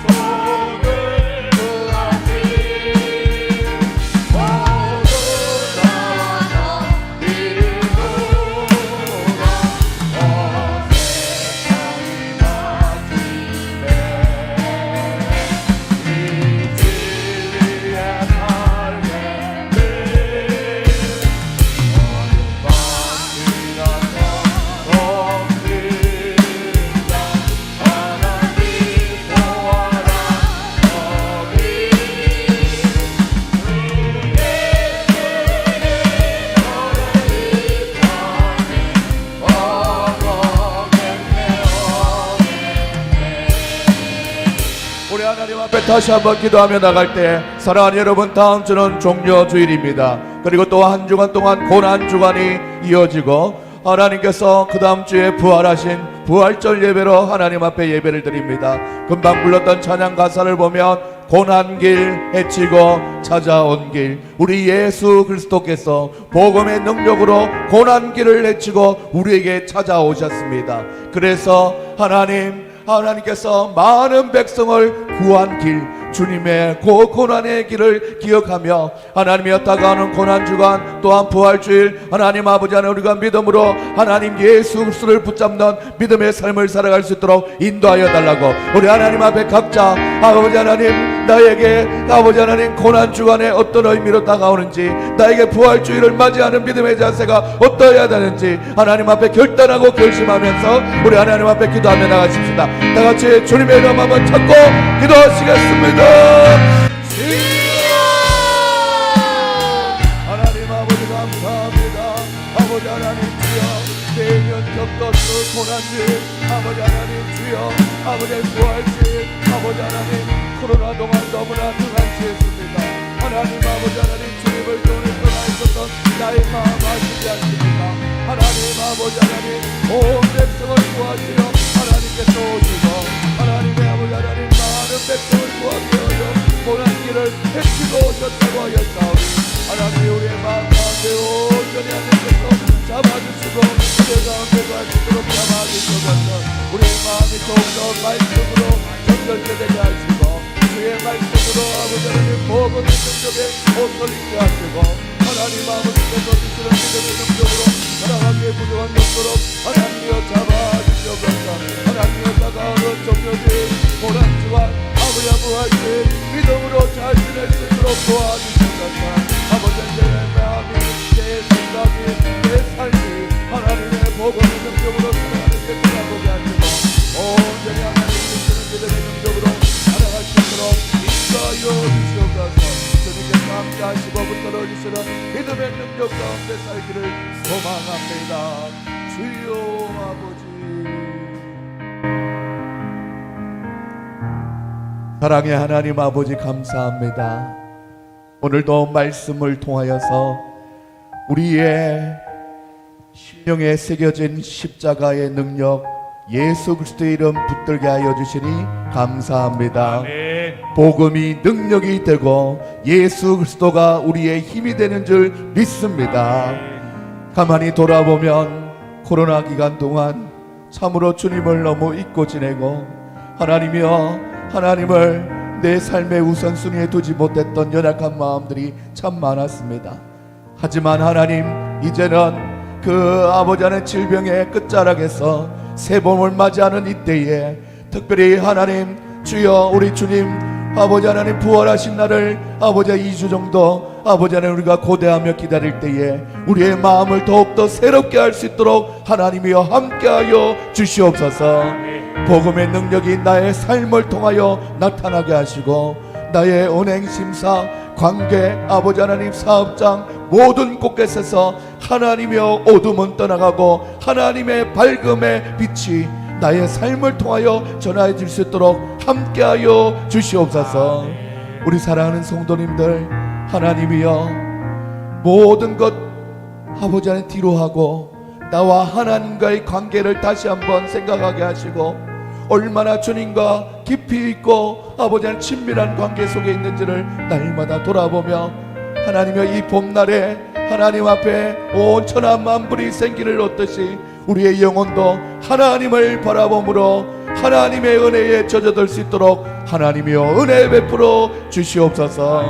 구하기 모두 나와서 믿으라 우리 하나님 앞에 다시 한번 기도하며 나갈 때 사랑하는 여러분, 다음 주는 종려 주일입니다. 그리고 또 한 주간 동안 고난 주간이 이어지고 하나님께서 그 다음 주에 부활하신 부활절 예배로 하나님 앞에 예배를 드립니다. 금방 불렀던 찬양 가사를 보면 고난길 헤치고 찾아온 길, 우리 예수 그리스도께서 복음의 능력으로 고난길을 헤치고 우리에게 찾아오셨습니다. 그래서 하나님께서 많은 백성을 구한 길, 주님의 고난의 길을 기억하며 하나님이여 다가오는 고난주간 또한 부활주일 하나님 아버지 안에 우리가 믿음으로 하나님 예수 그리스도를 붙잡는 믿음의 삶을 살아갈 수 있도록 인도하여 달라고 우리 하나님 앞에 각자 아버지 하나님, 나에게 아버지 하나님 고난주간에 어떤 의미로 다가오는지, 나에게 부활주일을 맞이하는 믿음의 자세가 어떠해야 되는지 하나님 앞에 결단하고 결심하면서 우리 하나님 앞에 기도하며 나가십시다. 다같이 주님의 이름 한번 찾고 기도하시겠습니다. 하나님 아버지 감사합니다. 아버지 하나님 주여, 매년 겪었을 고난주일 아버지 하나님 주여, 아버지의 부활주일 아버지 하나님, 코로나 동안 너무나 등한시했습니다. 하나님 아버지 하나님, 주님을 떠나 있었던 나의 마음 아시지 않습니까? 하나님 아버지 하나님, 온 백성을 구하시려 하나님 놓으시고 하나님의 아버지 하나님 많은 백성을 구하기 위하여 고난 길을 헤치고 오셨다고 하였사오니 하나님 우리의 마음 가운데 온전히 하나님께서 잡아주시고 그 가운데 갈 수 있도록 잡아주셔서 우리의 마음이 더욱더 말씀으로 정결케 되게 하시고 주의 말씀으로 아버지 하나님 모든 능력에 옷을 입게 하시고 하나님 아버지께서 주시는 믿음의 능력으로 살아가기에 부족한 것처럼 하나님이여 잡아주시옵소서. 하나님이여 다가오는 정력이 고난지와 아버지 아버지 믿음으로 잘 지낼 수 있도록 도와주시옵소서. 아버지 내 마음이 내 생각이 내 삶이 하나님의 복음의 능력으로 살아가는 데 돌아보게 하시고 온전히 하나님 주시는 믿음의 능력으로 살아갈 수 있도록 인도하여 주시옵소서. 주님께서 함께 하시고 붙들어 주시는 믿음의 능력 가운데 살기를 소망합니다. 주여 아버지. 사랑의 하나님 아버지 감사합니다. 오늘도 말씀을 통하여서 우리의 심령에 새겨진 십자가의 능력 예수 그리스도의 이름 붙들게 하여 주시니 감사합니다. 아멘. 복음이 능력이 되고 예수 그리스도가 우리의 힘이 되는 줄 믿습니다. 가만히 돌아보면 코로나 기간 동안 참으로 주님을 너무 잊고 지내고 하나님이여 하나님을 내 삶의 우선순위에 두지 못했던 연약한 마음들이 참 많았습니다. 하지만 하나님 이제는 그 아버지 하나님 질병의 끝자락에서 새봄을 맞이하는 이때에 특별히 하나님 주여 우리 주님 아버지 하나님 부활하신 날을 아버지 2주 정도 아버지 하나님 우리가 고대하며 기다릴 때에 우리의 마음을 더욱더 새롭게 할 수 있도록 하나님이여 함께하여 주시옵소서. 복음의 능력이 나의 삶을 통하여 나타나게 하시고 나의 은행 심사 관계 아버지 하나님 사업장 모든 곳곳에서 하나님이여 어둠은 떠나가고 하나님의 밝음의 빛이 나의 삶을 통하여 전하여 줄 수 있도록 함께하여 주시옵소서. 우리 사랑하는 성도님들 하나님이여 모든 것 아버지 하나님 뒤로 하고 나와 하나님과의 관계를 다시 한번 생각하게 하시고 얼마나 주님과 깊이 있고 아버지 하나님 친밀한 관계 속에 있는지를 날마다 돌아보며 하나님의 이 봄날에 하나님 앞에 온 천하 만물이 생기를 얻듯이 우리의 영혼도 하나님을 바라봄으로 하나님의 은혜에 젖어들 수 있도록 하나님이여 은혜 베풀어 주시옵소서.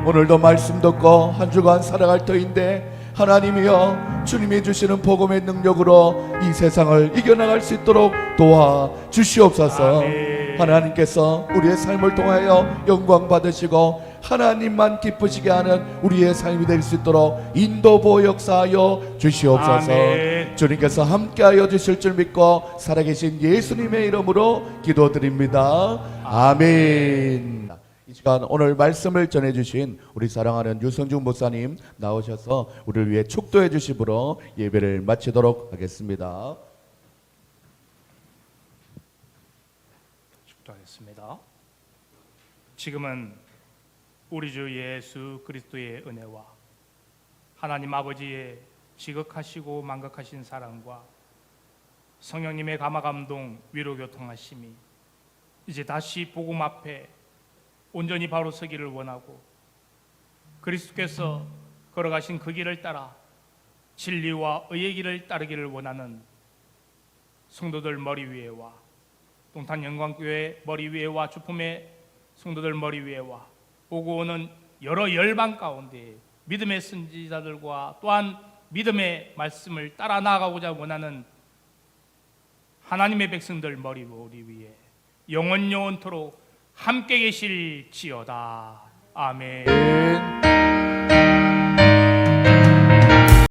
오늘도 말씀 듣고 한 주간 살아갈 터인데 하나님이여 주님이 주시는 복음의 능력으로 이 세상을 이겨나갈 수 있도록 도와 주시옵소서. 하나님께서 우리의 삶을 통하여 영광 받으시고 하나님만 기쁘시게 하는 우리의 삶이 될 수 있도록 인도 보호 역사하여 주시옵소서. 주님께서 함께하여 주실 줄 믿고 살아계신 예수님의 이름으로 기도드립니다. 아멘. 이 시간 오늘 말씀을 전해주신 우리 사랑하는 유성중 목사님 나오셔서 우리를 위해 축도해 주심으로 예배를 마치도록 하겠습니다. 축도하겠습니다. 지금은 우리 주 예수 그리스도의 은혜와 하나님 아버지의 지극하시고 만극하신 사랑과 성령님의 감화감동 위로교통하심이 이제 다시 복음 앞에 온전히 바로 서기를 원하고 그리스도께서 걸어가신 그 길을 따라 진리와 의의 길을 따르기를 원하는 성도들 머리 위에와 동탄 영광교회 머리 위에와 주품의 성도들 머리 위에와 오고 오는 여러 열방 가운데 믿음의 선지자들과 또한 믿음의 말씀을 따라 나아가고자 원하는 하나님의 백성들 머리 위에 영원토록 함께 계실지어다. 아멘.